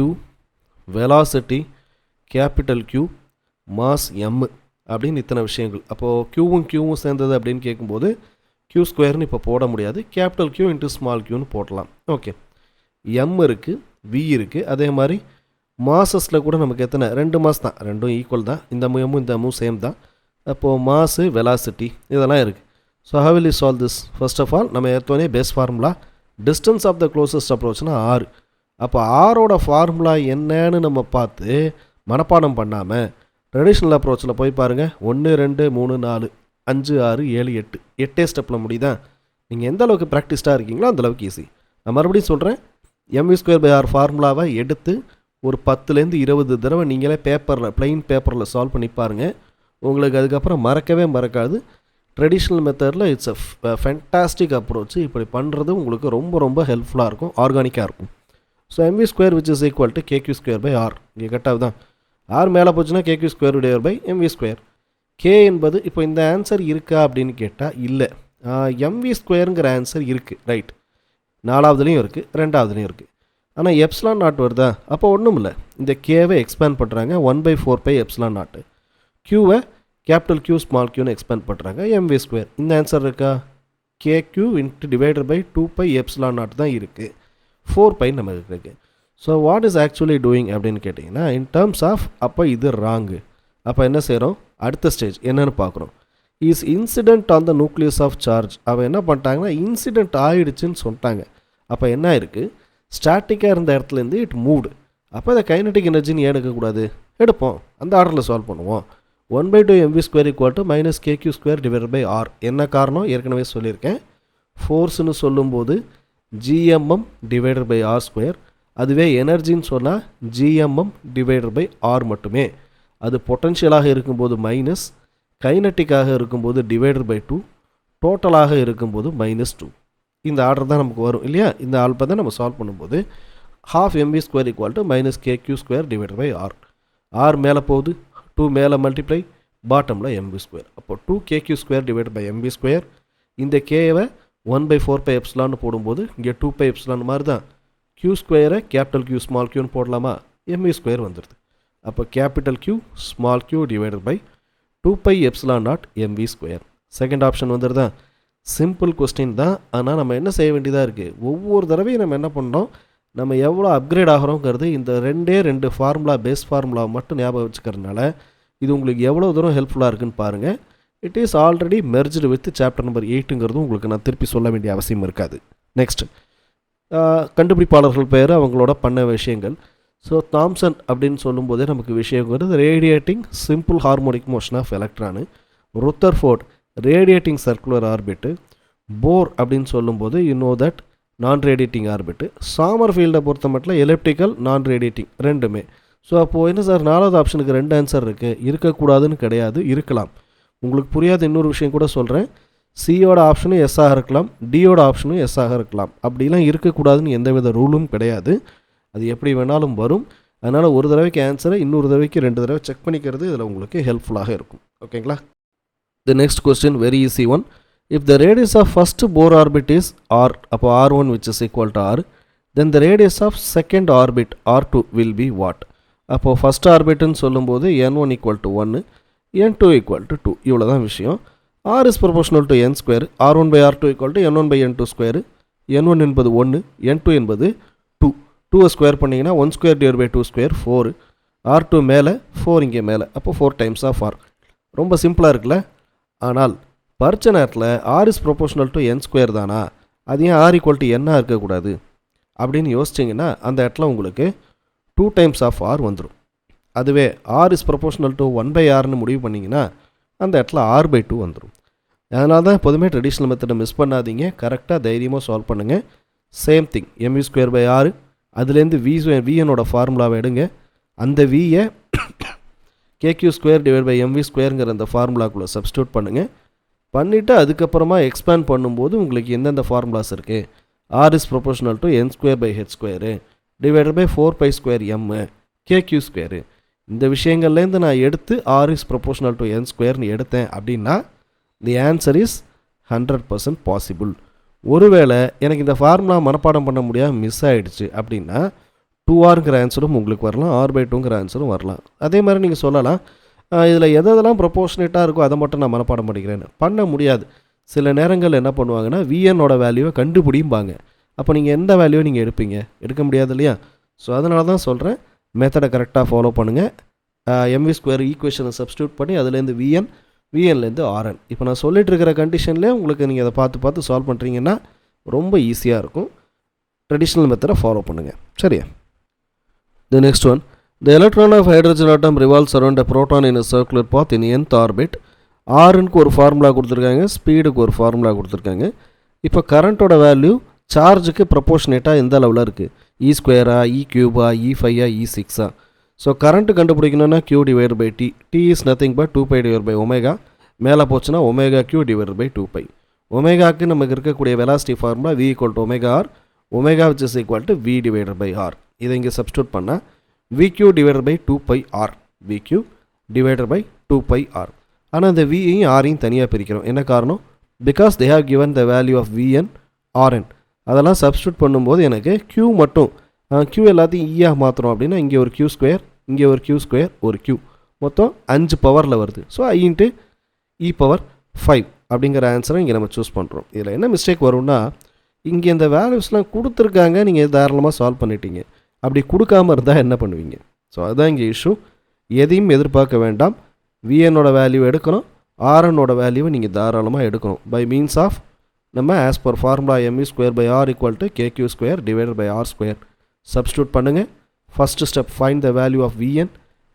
velocity, capital Q, mass m அப்படின்னு இத்தனை விஷயங்கள். அப்போது க்யூவும் க்யூவும் சேர்ந்தது அப்படின்னு கேட்கும்போது q ஸ்கொயர்னு இப்போ போட முடியாது, கேபிட்டல் Q இன்ட்டு ஸ்மால் க்யூன்னு போடலாம். ஓகே, m இருக்குது, v இருக்குது. அதே மாதிரி மாசஸில் கூட நமக்கு எத்தனை, 2 மாஸ் தான், ரெண்டும் ஈக்குவல் தான். இந்த மூவும் இந்த மூவும் சேம் தான். அப்போது மாசு, வெலாசிட்டி இதெல்லாம் இருக்குது. So how will you solve this? First of all நம்ம ஏற்றோனே base formula, distance of the closest அப்ரோச்னா r. அப்போ ஆரோட ஃபார்முலா என்னன்னு நம்ம பார்த்து மனப்பாடம் பண்ணாமல் ட்ரெடிஷ்னல் அப்ரோச்சில் போய் பாருங்கள். 1 2 3 4 5 6 7 8 8 ஸ்டெப்பில் முடியுதா? நீங்கள் எந்த அளவுக்கு ப்ராக்டிஸ்டாக இருக்கீங்களோ அந்தளவுக்கு ஈஸி. நான் மறுபடியும் சொல்கிறேன், mv²/r ஃபார்முலாவை எடுத்து ஒரு 10லேருந்து 20 தடவை நீங்களே பேப்பரில், ப்ளைன் பேப்பரில் சால்வ் பண்ணி பாருங்கள். உங்களுக்கு அதுக்கப்புறம் மறக்கவே மறக்காது. ட்ரெடிஷ்னல் மெத்தடில் இட்ஸ் அ ஃபேண்டாஸ்டிக் அப்ரோச். இப்படி பண்ணுறது உங்களுக்கு ரொம்ப ரொம்ப ஹெல்ப்ஃபுல்லாக இருக்கும், ஆர்கானிக்காக இருக்கும். So mv² which is equal to kq²/r. இங்கே கட்டாக தான் r மேலே போச்சுன்னா kq²/mv². k என்பது இப்போ இந்த ஆன்சர் இருக்கா அப்படின்னு கேட்டால் இல்லை. mv²ங்கிற ஆன்சர் இருக்குது, ரைட். 4வதுலேயும் இருக்குது, 2வதுலேயும் இருக்குது. ஆனால் எப்சிலான் நாட் வருதா? அப்போ ஒன்றும் இல்லை, இந்த கேவை எக்ஸ்பேண்ட் பண்ணுறாங்க 1/4π எப்சிலான் நாட்டு. க்யூவை கேபிட்டல் Q ஸ்மால் க்யூன்னு எக்ஸ்பேண்ட் பண்ணுறாங்க mv². இந்த ஆன்சர் இருக்கா? kq into divided by 2π epsilon naught தான் இருக்குது. 4π நமக்கு இருக்குது. So what is actually doing அப்படின்னு கேட்டிங்கன்னா, இன் டேர்ம்ஸ் ஆஃப் அப்போ இது ராங்கு. அப்போ என்ன செய்கிறோம், அடுத்த ஸ்டேஜ் என்னென்னு பார்க்குறோம். Is incident on the nucleus of charge. அவன் என்ன பண்ணிட்டாங்கன்னா இன்சிடென்ட் ஆகிடுச்சின்னு சொல்லிட்டாங்க. அப்போ என்ன இருக்குது, ஸ்டாட்டிக்காக இருந்த இடத்துலேருந்து இட் மூவ்டு. அப்போ இதை கைனட்டிக் எனர்ஜின்னு எடுக்கக்கூடாது, எடுப்போம். அந்த ஆர்டரில் சால்வ் பண்ணுவோம். 1/2 mv² = -kq²/r. என்ன காரணம் ஏற்கனவே சொல்லியிருக்கேன். ஃபோர்ஸ்னு சொல்லும்போது gmm டிவைடட் பை r². அதுவே எனர்ஜின்னு சொன்னால் gmm டிவைடட் பை r மட்டுமே. அது பொட்டன்ஷியலாக இருக்கும்போது மைனஸ், கைனட்டிக்காக இருக்கும்போது டிவைடட் பை 2, டோட்டலாக இருக்கும்போது -2. இந்த ஆர்டர் தான் நமக்கு வரும் இல்லையா. இந்த ஆல்பை தான் நம்ம சால்வ் பண்ணும்போது 12 mv² = -kq²/r. r மேலே போகுது, 2 மேலே மல்டிப்ளை, பாட்டமில் mv². அப்போ 2kq²/mv². இந்த கேவை 1/4π எப்சிலான்னு போடும்போது இங்கே 2π எப்சிலான் மாதிரி தான். q² கேபிட்டல் Q ஸ்மால் க்யூன்னு போடலாமா, mv² வந்துடுது. அப்போ capital Q small q divided by 2π epsilon naught mv². Second option வந்துடுதா. சிம்பிள் கொஸ்டின் தான். ஆனால் நம்ம என்ன செய்ய வேண்டியதாக இருக்குது, ஒவ்வொரு தடவையும் நம்ம என்ன பண்ணோம், நம்ம எவ்வளோ அப்கிரேட் ஆகிறோங்கிறது இந்த 2 ஃபார்முலா, பேஸ் ஃபார்முலா மட்டும் ஞாபகம் வச்சுக்கிறதுனால இது உங்களுக்கு எவ்வளோ தூரம் ஹெல்ப்ஃபுல்லாக இருக்குன்னு பாருங்கள். It is already merged with chapter number 8ங்கிறது உங்களுக்கு நான் திருப்பி சொல்ல வேண்டிய அவசியம் இருக்காது. நெக்ஸ்ட், கண்டுபிடிப்பாளர்கள் பேர், அவங்களோட பண்ண விஷயங்கள். ஸோ தாம்சன் அப்படின்னு சொல்லும்போதே நமக்கு விஷயம் வருது radiating simple harmonic motion of electron, Rutherford radiating circular orbit, Bohr அப்படின்னு சொல்லும்போது தட் நான் ரேடியேட்டிங் ஆர்பிட்டு, சாமர்ஃபீல்டை பொறுத்த மட்டும் எலிப்டிக்கல் நான் ரேடியேட்டிங் ரெண்டுமே. ஸோ அப்போது என்ன சார் 4வது ஆப்ஷனுக்கு 2 ஆன்சர் இருக்குது, இருக்கக்கூடாதுன்னு கிடையாது, இருக்கலாம். உங்களுக்கு புரியாத இன்னொரு விஷயம் கூட சொல்கிறேன், சியோட ஆப்ஷனும் எஸ்ஸாக இருக்கலாம், டியோட ஆப்ஷனும் எஸ்ஸாக இருக்கலாம். அப்படிலாம் இருக்கக்கூடாதுன்னு எந்தவித ரூலும் கிடையாது, அது எப்படி வேணாலும் வரும். அதனால் ஒரு தடவைக்கு ஆன்சரை இன்னொரு தடவைக்கு 2 தடவை செக் பண்ணிக்கிறது இதில் உங்களுக்கு ஹெல்ப்ஃபுல்லாக இருக்கும். ஓகேங்களா? The next question very easy one. If the radius of first Bohr orbit is R, அப்போ R1 which is equal to R, then the radius of second orbit R2 will be what? அப்போது ஃபஸ்ட் ஆர்பிட்னு சொல்லும்போது N1 equal to 1, N2 equal to 2, இவ்வளோ தான் விஷயம். R is proportional to N square, R1 by R2 equal to N1 by N2 square, N1 என்பது 1, N2 என்பது 2, 2 ஸ்கொயர் பண்ணிங்கன்னா 1 square divide by 2 square 4, R2 மேலே 4 இங்கே மேலே, அப்போ 4 டைம்ஸ் ஆஃப் R. ரொம்ப சிம்பிளாக இருக்குல்ல? ஆனால் பரிச்ச நேரத்தில் R is proportional to N square தானா, அது ஏன் R equal to N இருக்கக்கூடாது அப்படின்னு யோசிச்சிங்கன்னா அந்த இடத்துல உங்களுக்கு 2 டைம்ஸ் ஆஃப் R வந்துடும். அதுவே R is proportional to 1 by Rன்னு முடிவு பண்ணிங்கன்னா அந்த இடத்துல R by 2 வந்துடும். அதனால தான் எப்போதுமே ட்ரெடிஷ்னல் மெத்தடை மிஸ் பண்ணாதீங்க, கரெக்டாக தைரியமாக சால்வ் பண்ணுங்கள். Same thing mv square by R, அதுலேருந்து விஎனோட ஃபார்முலாவை எடுங்க, அந்த வியை k q square divide by m v ஸ்கொயருங்கிற அந்த ஃபார்முலாக்குள்ளே சப்ஸ்டியூட் பண்ணுங்கள். பண்ணிவிட்டு அதுக்கப்புறமா எக்ஸ்பேண்ட் பண்ணும்போது உங்களுக்கு எந்தெந்த ஃபார்முலாஸ் இருக்குது, r is proportional to n square by h square divided by 4π square m k q square, இந்த விஷயங்கள்லேருந்து நான் எடுத்து r is proportional to n ஸ்கொயர்னு எடுத்தேன் அப்படின்னா தி ஆன்சர் இஸ் 100% பாசிபிள். ஒருவேளை எனக்கு இந்த ஃபார்முலா மனப்பாடம் பண்ண முடியாமல் மிஸ் ஆகிடுச்சு அப்படின்னா 2Rங்கிற ஆன்சரும் உங்களுக்கு வரலாம், R/2ங்கிற ஆன்சரும் வரலாம். அதே மாதிரி நீங்கள் சொல்லலாம், இதில் எதெல்லாம் ப்ரொபோர்ஷனேட்டாக இருக்கோ அதை மட்டும் நான் மனப்பாடம் பண்ணிக்கிறேன்னு. பண்ண முடியாது. சில நேரங்கள் என்ன பண்ணுவாங்கன்னா விஎனோட வேல்யூவை கண்டுபிடிம்பாங்க. அப்போ நீங்கள் எந்த வேல்யூவை நீங்கள் எடுப்பீங்க? எடுக்க முடியாது இல்லையா? ஸோ அதனால தான் சொல்கிறேன், மெத்தடை கரெக்டாக ஃபாலோ பண்ணுங்கள். எம்வி ஸ்கொயர் ஈக்குவேஷனை சப்ஸ்டியூட் பண்ணி அதுலேருந்து விஎன்லேருந்து ஆர்என். இப்போ நான் சொல்லிட்டு இருக்கிற கண்டிஷன்லேயே உங்களுக்கு நீங்கள் அதை பார்த்து சால்வ் பண்ணுறீங்கன்னா ரொம்ப ஈஸியாக இருக்கும். ட்ரெடிஷ்னல் மெத்தடை ஃபாலோ பண்ணுங்கள். சரியா? The next one, the electron of hydrogen atom revolves around a proton in a circular path in nth orbit. Rனுக்கு ஒரு ஃபார்முலா கொடுத்துருக்காங்க, ஸ்பீடுக்கு ஒரு ஃபார்முலா கொடுத்துருக்காங்க. இப்போ கரண்ட்டோட வேல்யூ சார்ஜுக்கு ப்ரொபோர்ஷனேட்டாக எந்த அளவில் இருக்குது? இ ஸ்கொயரா, இ கியூபா, E5ஆ, E6ஆ? ஸோ கரண்ட்டு கண்டுபிடிக்கணும்னா Q divide by T. T is nothing but 2π divide by omega. மேலே போச்சுன்னா ஒமேகா Q டிவைட் பை 2π. ஒமேகாவுக்கு நமக்கு இருக்கக்கூடிய velocity formula V equal to omega R, omega which is equal to V divide by R. இதை இங்கே சப்ஸ்டியூட் பண்ணால் VQ divided by 2πR, VQ divided by 2πR. ஆனால் இந்த வியையும் ஆரையும் தனியாக பிரிக்கிறோம். என்ன காரணம்? Because they have given the value of VN, RN. அதெல்லாம் சப்ஸ்டியூட் பண்ணும்போது எனக்கு Q மட்டும், Q எல்லாத்தையும் ஈயாக மாற்றுறோம் அப்படின்னா இங்கே ஒரு Q ஸ்கொயர், இங்கே ஒரு Q ஸ்கொயர், ஒரு Q, மொத்தம் 5 பவரில் வருது. ஸோ I இன்ட்டு E⁵ அப்படிங்கிற ஆன்சரை இங்கே நம்ம சூஸ் பண்ணுறோம். இதில் என்ன மிஸ்டேக் வரும்னா, இங்கே இந்த வேல்யூஸ்லாம் கொடுத்துருக்காங்க, நீங்கள் தாராளமாக சால்வ் பண்ணிட்டீங்க. அப்படி கொடுக்காமல் இருந்தால் என்ன பண்ணுவீங்க? ஸோ அதுதான் இங்கே இஷ்யூ. எதையும் எதிர்பார்க்க வேண்டாம். விஎனோட வேல்யூ எடுக்கணும், ஆர்எனோட வேல்யூவை நீங்கள் தாராளமாக எடுக்கணும். பை மீன்ஸ் ஆஃப் நம்ம as per formula m e square by r equal to k q square divided by r square substitute பண்ணுங்கள். First step find the value of v n,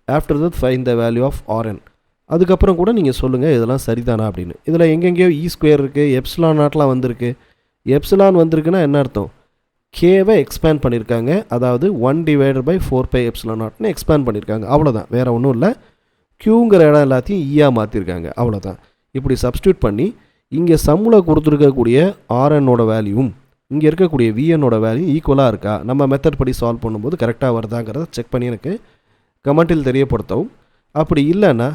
after that find the value of r n. அதுக்கப்புறம் கூட நீங்கள் சொல்லுங்கள் இதெல்லாம் சரிதானா அப்படின்னு. இதில் எங்கெங்கேயோ இ ஸ்கொயர் இருக்குது, எப்சிலான் நாட்லாம் வந்திருக்கு. எப்சிலான் வந்திருக்குன்னா என்ன அர்த்தம்? கேவை எக்ஸ்பேண்ட் பண்ணியிருக்காங்க, அதாவது 1 டிவைடட் பை 4π எப்சிலான் நாட்னு எக்ஸ்பேண்ட் பண்ணியிருக்காங்க. அவ்வளோதான், வேறு ஒன்றும் இல்லை. க்யூங்கிற இடம் எல்லாத்தையும் ஈயாக மாற்றிருக்காங்க, அவ்வளோதான். இப்படி சப்ஸ்டியூட் பண்ணி இங்கே சம்மில் கொடுத்துருக்கக்கூடிய ஆர்என்னோட வேல்யூவும் இங்கே இருக்கக்கூடிய விஎனோட வேல்யூ ஈக்குவலாக இருக்கா, நம்ம மெத்தட் படி சால்வ் பண்ணும்போது கரெக்டாக வருதாங்கிறத செக் பண்ணி எனக்கு கமெண்ட்டில் தெரியப்படுத்தவும். அப்படி இல்லைன்னா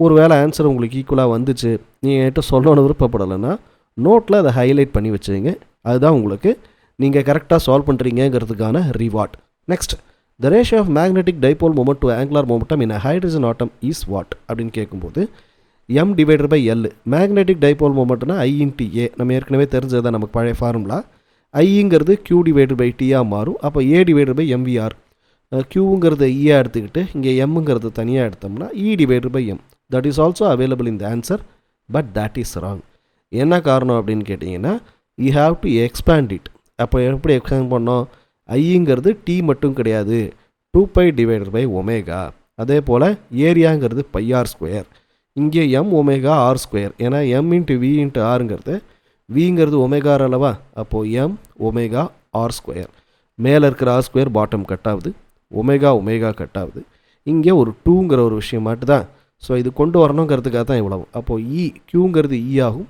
ஒரு வேளை ஆன்சர் உங்களுக்கு ஈக்குவலாக வந்துச்சு, நீங்கள் என்கிட்ட சொல்லணும்னு விருப்பப்படலைன்னா நோட்டில் அதை ஹைலைட் பண்ணி வச்சுங்க. அதுதான் உங்களுக்கு நீங்கள் கரெக்டாக சால்வ் பண்ணுறீங்கிறதுக்கான reward. Next, the ratio of magnetic dipole moment to angular momentum in hydrogen atom is what அப்படின்னு கேட்கும்போது M divided by L. Magnetic dipole மொமெண்ட்னா I இன்ட்டு A. நம்ம ஏற்கனவே தெரிஞ்சது தான் நமக்கு பழைய ஃபார்முலா. ஐங்கிறது Q டிவைடட் பை Tயாக மாறும். அப்போ A டிவைடட் பை MVR. Qங்கிறத ஈயாக எடுத்துக்கிட்டு இங்கே எம்ங்கிறது தனியாக எடுத்தோம்னா E divided by M. That is also available in the answer. But that is wrong. என்ன காரணம் அப்படின்னு கேட்டிங்கன்னா you have to expand it. அப்போ எப்படி எக்ஸ்பேண்ட் பண்ணோம்? ஐங்கிறது டி மட்டும் கிடையாது, 2π டிவைடட் பை ஒமேகா. அதே போல் ஏரியாங்கிறது πr ஸ்கொயர். இங்கே எம் ஒமேகா ஆர் ஸ்கொயர். ஏன்னா எம் இன்ட்டு வி இன்ட்டு ஆருங்கிறது விங்கிறது ஒமேகா அல்லவா, அப்போது எம் ஒமேகா ஆர் ஸ்கொயர். மேலே இருக்கிற ஆர் ஸ்கொயர் பாட்டம் கட் ஆகுது, ஒமேகா கட் ஆகுது. இங்கே ஒரு 2ங்கிற ஒரு விஷயம் மட்டும் தான். ஸோ இது கொண்டு வரணுங்கிறதுக்காக தான் இவ்வளவு. அப்போது க்யூங்கிறது ஆகும்,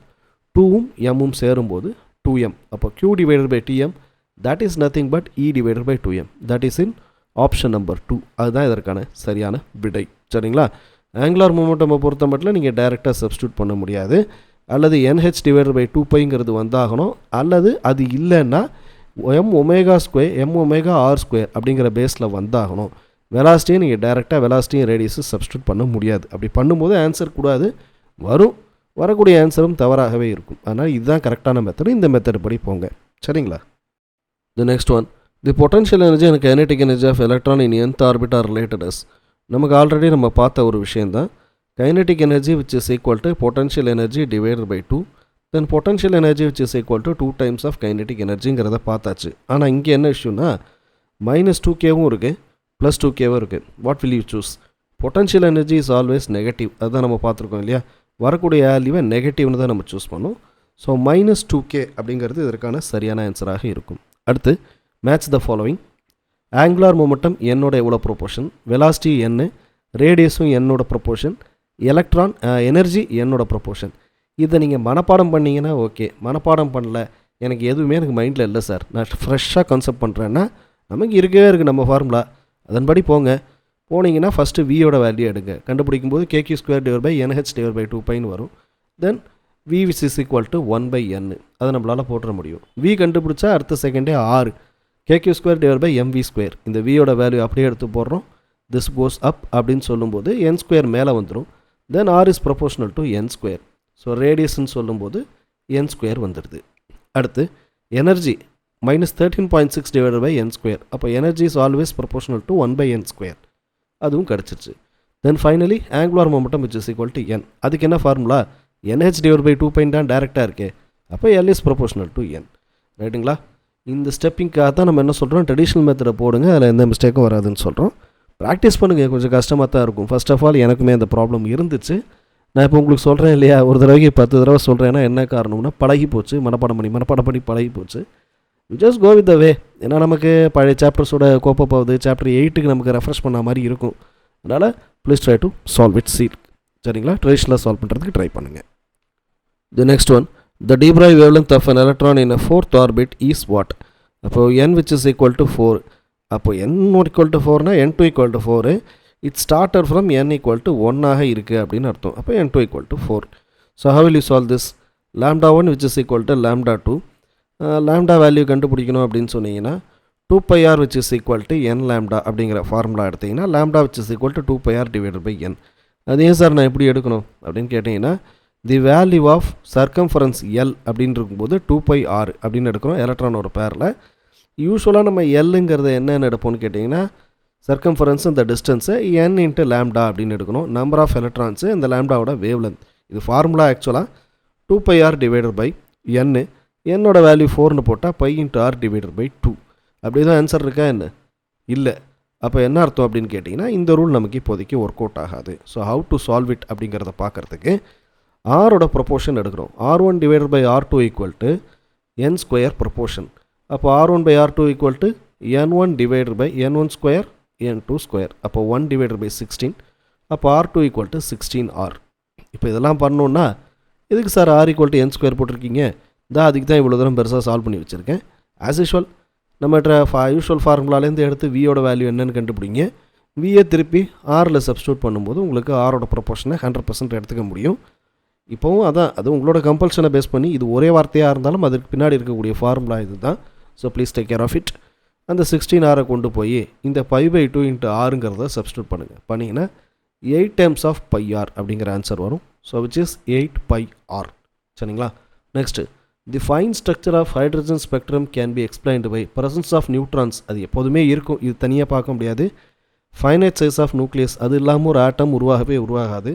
2ம் எம்மும் சேரும்போது 2m. அப்போ q divided by tm that is nothing but e divided by 2m. That is in option number 2. அதுதான் இதற்கான சரியான விடை. சரிங்களா? ஆங்குலார் மொமெண்டமை பொறுத்த மட்டும் நீங்கள் டைரெக்டாக சப்ஸ்டியூட் பண்ண முடியாது. அல்லது nh டிவைடட் பை 2πங்கிறது வந்தாகணும். அல்லது அது இல்லைன்னா m omega square m omega R square அப்படிங்கிற பேஸில் வந்தாகணும். வெலாசிட்டியை நீங்கள் டைரெக்டாக வெலாசிட்டியும் ரேடியஸு சப்ஸ்டியூட் பண்ண முடியாது. அப்படி பண்ணும்போது ஆன்சர் கூடாது வரும், வரக்கூடிய ஆன்சரும் தவறாகவே இருக்கும். அதனால் இதுதான் கரெக்டான மெத்தடு. இந்த மெத்தடு படி போங்க. சரிங்களா? The next one, the potential energy and kinetic energy of electron in nth orbit are related as. நமக்கு ஆல்ரெடி நம்ம பார்த்த ஒரு விஷயந்தான். Kinetic energy which is equal to potential energy divided by 2, then potential energy which is equal to 2 times of kinetic எனர்ஜிங்கிறத பார்த்தாச்சு. ஆனால் இங்கே என்ன இஷ்யூனா -2kவும் இருக்குது, +2kவும் இருக்குது. What will you choose? Potential energy is always negative. அதுதான் நம்ம பார்த்துருக்கோம் இல்லையா? வரக்கூடிய வேல்யூவை நெகட்டிவ்னு தான் நம்ம சூஸ் பண்ணோம். ஸோ -2k அப்படிங்கிறது இதற்கான சரியான ஆன்சராக இருக்கும். அடுத்து match the following. Angular momentum என்னோட எவ்வளோ ப்ரொபோர்ஷன், வெலாசிட்டி n, ரேடியஸும் என்னோட ப்ரொபோர்ஷன், எலக்ட்ரான் எனர்ஜி என்னோட ப்ரொபோர்ஷன். இதை நீங்கள் மனப்பாடம் பண்ணிங்கன்னா ஓகே. மனப்பாடம் பண்ணல, எனக்கு எதுவுமே எனக்கு மைண்டில் இல்லை சார், நான் ஃப்ரெஷ்ஷாக கான்செப்ட் பண்ணுறேன்னா நமக்கு இருக்கவே இருக்குது நம்ம ஃபார்முலா. அதன்படி போங்க. போனீங்கன்னா ஃபஸ்ட்டு வியோட வேல்யூ எடுங்க. கண்டுபிடிக்கும் போது kq² divide by nh divide by 2πன்னு வரும். Then v which is equal to 1/n. அதை நம்மளால் போட்டுற முடியும். v கண்டுபிடிச்சா அடுத்த செகண்டே 6 kq² டிவைட் பை mv². இந்த வியோட வேல்யூ அப்படியே எடுத்து போடுறோம். திஸ் கோஸ் அப் அப்படின்னு சொல்லும்போது n² மேலே வந்துடும். Then r is proportional to n². So ரேடியஸ்ன்னு சொல்லும்போது n² வந்துடுது. அடுத்து எனர்ஜி -13.6 டிவைட் பை n². அப்போ energy is always proportional to 1/n². அதுவும் கிடச்சிருச்சு. Then finally angular momentum which is equal to n. அதுக்கு என்ன ஃபார்முலா? nh டிவைட் பை 2π தான் டேரெக்டாக இருக்கே. அப்போ l is proportional to n. ரைட்டுங்களா? இந்த ஸ்டெப்பிங்காக தான் நம்ம என்ன சொல்கிறோம், ட்ரெடிஷ்னல் மெத்தடை போடுங்க, அதில் எந்த மிஸ்டேக்கும் வராதுன்னு சொல்கிறோம். ப்ராக்டிஸ் பண்ணுங்கள், கொஞ்சம் கஷ்டமாக தான் இருக்கும். ஃபர்ஸ்ட் ஆஃப் ஆல் எனக்குமே அந்த ப்ராப்ளம் இருந்துச்சு. நான் இப்போ உங்களுக்கு சொல்கிறேன் இல்லையா, ஒரு தடவைக்கு 10 தடவை சொல்கிறேன்னா என்ன காரணம்னா பழகி போச்சு, மனப்பாடம் பண்ணி பழகி போச்சு. You just go with the way. ஏன்னா நமக்கு பழைய சாப்டர்ஸோட கோப்பப் ஆகுது, சாப்டர் 8க்கு நமக்கு ரெஃப்ரெஷ் பண்ண மாதிரி இருக்கும். அதனால் please try to solve it sheet. சரிங்களா? ட்ரெடிஷ்னலாக சால்வ் பண்ணுறதுக்கு ட்ரை பண்ணுங்கள். The next one, the de Broglie wavelength of an electron in a 4th orbit is what? அப்போ n which is equal to 4. அப்போ n1 equal to 4னா n2 equal to 4. It started from n equal to 1 ஆக இருக்குது அப்படின்னு அர்த்தம். அப்போ n2 equal to 4. So how will you solve this? λ1 which is equal to λ2. Lambda value கண்டுபிடிக்கணும் அப்படின்னு சொன்னீங்கன்னா 2πr which is equal to n lambda அப்படிங்கிற ஃபார்முலா எடுத்திங்கன்னா lambda which is equal to 2πr divided by n. அது ஏன் சார் நான் எப்படி எடுக்கணும் அப்படின்னு கேட்டிங்கன்னா the value of circumference L அப்படின்னு இருக்கும்போது 2πr அப்படின்னு எடுக்கிறோம் எலக்ட்ரானோட பேரில். யூஸ்வலாக நம்ம எல்லுங்கிறத என்னென்னு எடுப்போம்னு கேட்டிங்கன்னா சர்க்கம்ஃபரன்ஸ் இந்த டிஸ்டன்ஸை n இன்ட்டு லேம்டா அப்படின்னு எடுக்கணும். நம்பர் ஆஃப் எலக்ட்ரான்ஸு இந்த லேம்டாவோட வேவ் லென்த். இது ஃபார்முலா ஆக்சுவலாக 2πr டிவைடட் பை n. என்னோட வேல்யூ 4னு போட்டால் π இன்ட்டு r டிவைடட் பை 2. அப்படி தான் ஆன்சர் இருக்கா என்ன? இல்லை. அப்போ என்ன அர்த்தம் அப்படின்னு கேட்டிங்கன்னா இந்த ரூல் நமக்கு இப்போதைக்கு ஒர்க் அவுட் ஆகாது. So how to solve it அப்படிங்கிறத பார்க்குறதுக்கு ஆரோட ப்ரொப்போர்ஷன் எடுக்கிறோம். r1 divided by r2 equal to n² proportion. அப்போ r1 by r2 equal to n1 divided by n1² n2². அப்போ 1 டிவைடட் பை 16. அப்போ r2 ஈக்குவல் டு 16r. இப்போ இதெல்லாம் பண்ணோன்னா எதுக்கு sir r equal to n² போட்டிருக்கீங்க? அதுக்கு தான் இவ்வளோ தூரம் பெருசாக சால்வ் பண்ணி வச்சுருக்கேன். ஆஸ் யூஷுவல் நம்ம யூஷுவல் ஃபார்முலாலேருந்து எடுத்து வியோட வேல்யூ என்னென்னு கண்டுபிடிங்க. வியை திருப்பி ஆரில் சப்ஸ்டியூட் பண்ணும்போது உங்களுக்கு ஆரோட ப்ரொப்போர்ஷனை 100% எடுத்துக்க முடியும். இப்போவும் அது உங்களோட கம்பல்ஷனை பேஸ் பண்ணி இது ஒரே வார்த்தையாக இருந்தாலும் அதுக்கு பின்னாடி இருக்கக்கூடிய ஃபார்முலா இது தான். So please take care of it. அந்த 16r கொண்டு போய் இந்த π/2 இன்ட்டு ஆருங்கிறத சப்ஸ்டியூட் பண்ணுங்கள். பண்ணிங்கன்னா 8 டைம்ஸ் ஆஃப் πr அப்படிங்கிற ஆன்சர் வரும். So which is 8πr. சரிங்களா? Next the fine structure of hydrogen spectrum can be explained by presence of neutrons. அது எப்போதுமே இருக்கும், இது தனியாக பார்க்க முடியாது. ஃபைனைட் சைஸ் ஆஃப் நியூக்ளியஸ், அது இல்லாமல் ஒரு ஆட்டம் உருவாகவே உருவாகாது.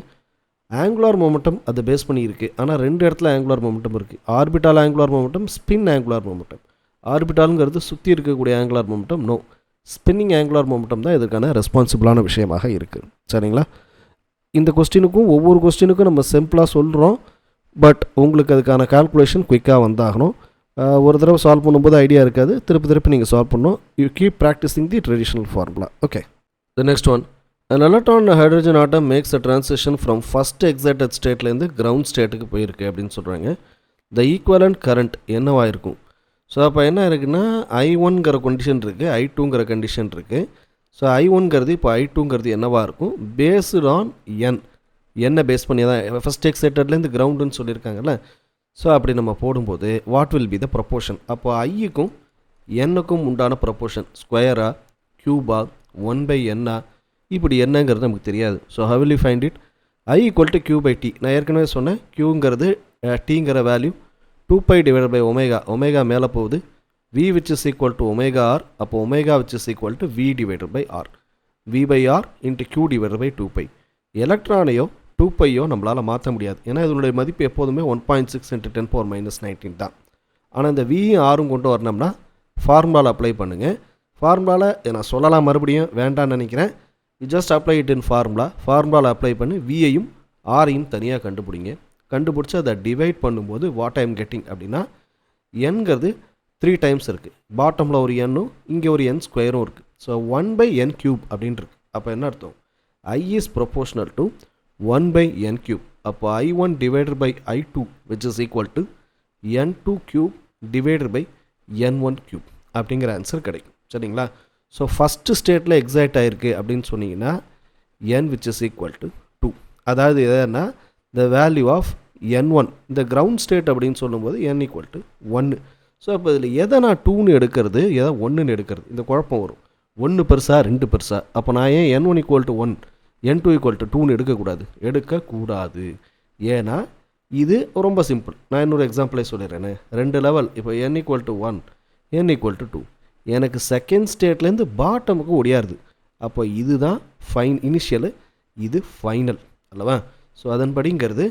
ஆங்குலார் மொமெண்டம் அதை பேஸ் பண்ணி இருக்குது. ஆனால் ரெண்டு இடத்துல ஆங்குலார் மொமெண்டம் இருக்குது. Orbital angular momentum, spin angular momentum. ஆர்பிட்டாலுங்கிறது சுற்றி இருக்கக்கூடிய angular momentum, no, spinning angular momentum தான் இதற்கான ரெஸ்பான்சிபிளான விஷயமாக இருக்குது. சரிங்களா? இந்த கொஸ்டினுக்கும் ஒவ்வொரு கொஸ்டினுக்கும் நம்ம சிம்பிளாக சொல்கிறோம். பட் உங்களுக்கு அதுக்கான கால்குலேஷன் குயிக்காக வந்தாகணும். ஒரு தடவை சால்வ் பண்ணும்போது ஐடியா இருக்காது, திருப்பி நீங்கள் சால்வ் பண்ணணும். You keep practising the traditional formula. Okay, the next one. An electron hydrogen atom makes a transition from first excited stateலேருந்து கிரவுண்ட் ஸ்டேட்டுக்கு போயிருக்கு அப்படின்னு சொல்கிறாங்க. த ஈக்குவலண்ட் கரண்ட் என்னவாக இருக்கும்? ஸோ அப்போ என்ன இருக்குன்னா, I1ங்கிற கண்டிஷன் இருக்குது, I2ங்கிற கண்டிஷன் இருக்குது. ஸோ I1ங்கிறது இப்போ I2ங்கிறது என்னவாக இருக்கும்? Based on N. என்ன பேஸ் பண்ணி தான் ஃபஸ்ட் எக்ஸைட்டட்லேருந்து கிரவுண்டுன்னு சொல்லியிருக்காங்கல்ல. ஸோ அப்படி நம்ம போடும்போது what will be the proportion? அப்போ ஐக்கும் என்னுக்கும் உண்டான ப்ரொப்போர்ஷன் ஸ்கொயரா, க்யூபா, 1/n இப்படி என்னங்கிறது நமக்கு தெரியாது. So how will you find it? I equal to Q by T. நான் ஏற்கனவே சொன்னேன், Qங்கிறது Tங்கிற வேல்யூ 2π divided by ஒமேகா. ஒமேகா மேலே போகுது. V which is equal to omega R. அப்போ omega which is equal to V divided by R. V by R into Q divided by 2π. எலக்ட்ரானையோ 2πயோ நம்மளால் மாற்ற முடியாது. ஏன்னா இதனுடைய மதிப்பு எப்போதுமே 1.6 into 10⁻⁻⁹ தான். ஆனால் இந்த V ஆரும் கொண்டு வரணும்னா ஃபார்முலாவில் அப்ளை பண்ணுங்கள். ஃபார்முலாவில் நான் சொல்லலாம், மறுபடியும் வேண்டான்னு நினைக்கிறேன். You just apply it in formula. ஃபார்முலாவில் அப்ளை பண்ணி வியையும் ஆரையும் தனியாக கண்டுபிடிச்சி அதை டிவைட் பண்ணும்போது வாட் ஐ எம் கெட்டிங் அப்படின்னா, என்கிறது 3 டைம்ஸ் இருக்குது. பாட்டமில் ஒரு எண்ணும் இங்கே ஒரு n ஸ்கொயரும் இருக்குது. ஸோ 1/n³ அப்படின்னு இருக்குது. அப்போ என்ன அர்த்தம்? I is proportional to 1/n³. அப்போ I1 divided by I2 which is equal to n2³ divided by n1³ அப்படிங்கிற ஆன்சர் கிடைக்கும். சரிங்களா? ஸோ ஃபஸ்ட்டு ஸ்டேட்டில் எக்ஸைட் ஆகிருக்கு அப்படின்னு சொன்னீங்கன்னா n which is equal to 2. அதாவது எதுனா the value of n1, இந்த கிரவுண்ட் ஸ்டேட் அப்படின்னு சொல்லும்போது n equal to 1. ஸோ அப்போ இதில் எதை நான் 2ன்னு எடுக்கிறது, எதை 1ன்னு எடுக்கிறது, இந்த குழப்பம் வரும். 1 பெருசா 2 பெருசா? அப்போ நான் ஏன் n1 equal to 1 n2 equal to 2ன்னு எடுக்கக்கூடாது. ஏன்னா இது ரொம்ப சிம்பிள். நான் இன்னொரு எக்ஸாம்பிளே சொல்லிடுறேனே. 2 லெவல். இப்போ n equal to 1 n equal to 2. எனக்கு செகண்ட் ஸ்டேட்லேருந்து பாட்டமுக்கு ஒடியாருது. அப்போ இதுதான் இனிஷியலு, இது ஃபைனல் அல்லவா? ஸோ அதன்படிங்கிறது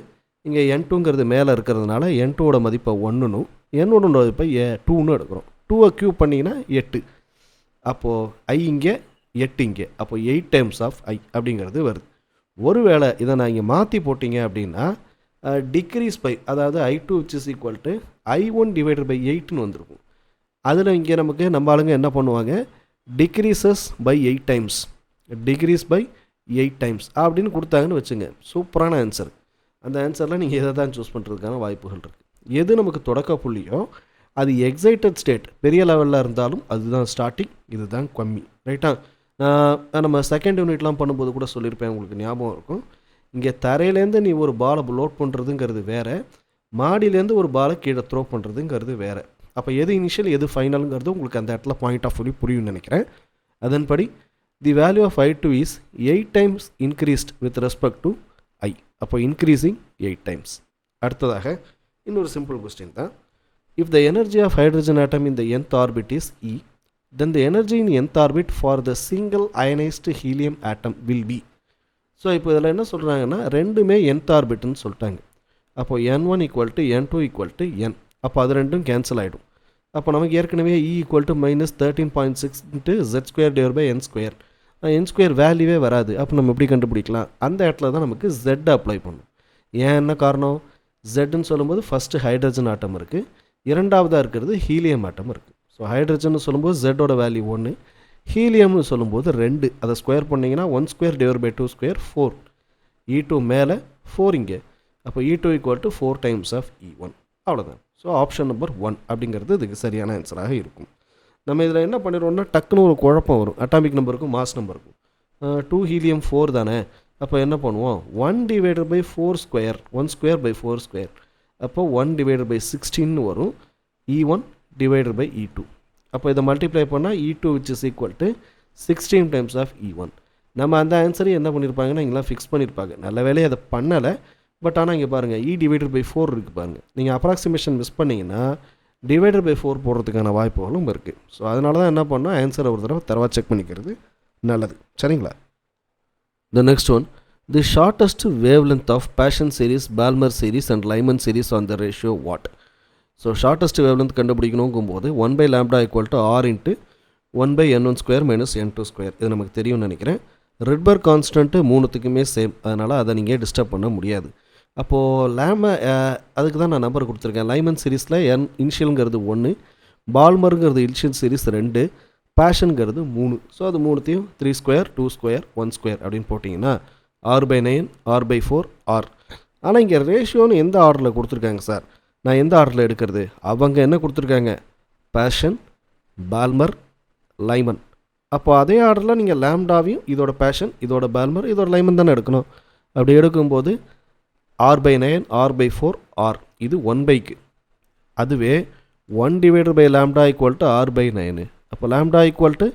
இங்கே n2ங்கிறது மேலே இருக்கிறதுனால n2ஓட மதிப்பை 1னும் n1ஓட மதிப்பை 2ன்னு எடுக்கிறோம். 2வை க்யூப் பண்ணிங்கன்னா 8. அப்போது I இங்கே 8 இங்கே. அப்போ 8 டைம்ஸ் ஆஃப் I அப்படிங்கிறது வருது. ஒருவேளை இதை நான் இங்கே மாற்றி போட்டிங்க அப்படின்னா டிக்ரீஸ் பை, அதாவது I2 which is equal to I1 divided by 8ன்னு வந்திருக்கும். அதில் இங்கே நமக்கு நம்ம ஆளுங்க என்ன பண்ணுவாங்க, decreases by 8 times, decrease by 8 times அப்படின்னு கொடுத்தாங்கன்னு வச்சுங்க. சூப்பரான ஆன்சர். அந்த ஆன்சரில் நீங்கள் எதை தான் சூஸ் பண்ணுறதுக்கான வாய்ப்புகள் இருக்குது. எது நமக்கு தொடக்க புள்ளியோ அது எக்ஸைட்டட் ஸ்டேட் பெரிய லெவலில் இருந்தாலும் அதுதான் ஸ்டார்டிங், இதுதான் கம்மி. ரைட்டா? நம்ம செகண்ட் யூனிட்லாம் பண்ணும்போது கூட சொல்லியிருப்பேன், உங்களுக்கு ஞாபகம் இருக்கும். இங்கே தரையிலேருந்து நீ ஒரு பாலை லோட் பண்ணுறதுங்கிறது வேறு, மாடியிலேருந்து ஒரு பாலை கீழே த்ரோ பண்ணுறதுங்கிறது வேறு. அப்போ எது இனிஷியல் எது ஃபைனலுங்கிறது உங்களுக்கு அந்த இடத்துல பாயிண்ட் ஆஃப் வியூ புரியும்னு நினைக்கிறேன். அதன்படி the value of I2 is 8 times increased with respect to I. அப்போ இன்க்ரீஸிங் 8 டைம்ஸ். அடுத்ததாக இன்னொரு சிம்பிள் கொஸ்டின் தான். If the energy of hydrogen atom in the nth orbit is E, then the energy in nth orbit for the single ionized helium atom will be. So இப்போ இதில் என்ன சொல்கிறாங்கன்னா, ரெண்டுமே nth ஆர்பிட்னு சொல்லிட்டாங்க. அப்போது n1 equal to n2 equal to n. அப்போ அது ரெண்டும் கேன்சல் ஆகிடும். அப்போ நமக்கு ஏற்கனவே E equal to -13.6 into z² divided by n². n² வேல்யூவே வராது. அப்போ நம்ம எப்படி கண்டுபிடிக்கலாம்? அந்த இடத்துல தான் நமக்கு z அப்ளை பண்ணும். ஏன் என்ன காரணம்? zன்னு சொல்லும்போது ஃபஸ்ட்டு ஹைட்ரஜன் ஆட்டம் இருக்குது, இரண்டாவதாக இருக்கிறது ஹீலியம் ஆட்டம் இருக்குது. ஸோ ஹைட்ரஜன் சொல்லும்போது zோட வேல்யூ 1, ஹீலியம்னு சொல்லும்போது 2. அதை ஸ்கொயர் பண்ணிங்கன்னா 1² divided by 2² 4. E2 மேலே 4 இங்கே. அப்போ E2 equal to 4 times of E1. அவ்வளோதான். ஸோ ஆப்ஷன் நம்பர் 1 அப்படிங்கிறது இதுக்கு சரியான ஆன்சராக இருக்கும். நம்ம இதில் என்ன பண்ணிடுவோம்னா, டக்குன்னு ஒரு குழப்பம் வரும். அட்டாமிக் நம்பருக்கும் மாஸ் நம்பருக்கும். 2 ஹீலியம் 4 தானே. அப்போ என்ன பண்ணுவோம், 1 divided by 4², 1² by 4². அப்போ 1 divided by 16 வரும். E1 divided by E2. அப்போ இதை மல்டிப்ளை பண்ணால் E2 which is equal to 16 times of E1. நம்ம அந்த ஆன்சரை என்ன பண்ணியிருப்பாங்கன்னா இங்கெல்லாம் ஃபிக்ஸ் பண்ணியிருப்பாங்க. நல்ல வேலையை அதை பண்ணலை. பட் ஆனால் இங்கே பாருங்கள், E divided by 4 இருக்குது பாருங்கள். நீங்கள் அப்ராக்சிமேஷன் மிஸ் பண்ணிங்கன்னா டிவைடட் பை 4 போடுறதுக்கான வாய்ப்புகளும் இருக்குது. ஸோ அதனால தான் என்ன பண்ணால் ஆன்சரை ஒரு தடவை செக் பண்ணிக்கிறது நல்லது. சரிங்களா? The next one. The shortest wavelength of Paschen series, Balmer series and Lyman series on the ratio what? So shortest wavelength கண்டுபிடிக்கணுங்கும்போது 1 by lambda equal to r into 1 by n1 square minus n2 square. இது நமக்கு தெரியும்னு நினைக்கிறேன். ரெட்பர்க் கான்ஸ்டன்ட் மூணுத்துக்குமே சேம், அதனால் அதை நீங்கள் டிஸ்டர்ப் பண்ண முடியாது. அப்போது அதுக்கு தான் நான் நம்பர் கொடுத்துருக்கேன். லைமன் சீரீஸில் n இனிஷியலுங்கிறது 1, பால்மருங்கிறது இனிஷியல் சீரீஸ் 2, பேஷனுங்கிறது 3. ஸோ அது மூணுத்தையும் 3 ஸ்கொயர் 2 ஸ்கொயர் 1 ஸ்கொயர் அப்படின்னு போட்டிங்கன்னா r/9 r/4 r. ஆனால் இங்கே ரேஷியோன்னு எந்த ஆர்டரில் கொடுத்துருக்காங்க சார்? நான் எந்த ஆர்டரில் எடுக்கிறது? அவங்க என்ன கொடுத்துருக்காங்க? Paschen, Balmer, Lyman. அப்போ அதே ஆர்டரில் நீங்கள் லேம்டாவையும் இதோட பேஷன், இதோட பால்மர், இதோட லைமன் தானே எடுக்கணும். அப்படி எடுக்கும்போது r/9 r/4 r இது 1/க்கு. அதுவே 1 divided by lambda equal to r/9. அப்போ lambda equal to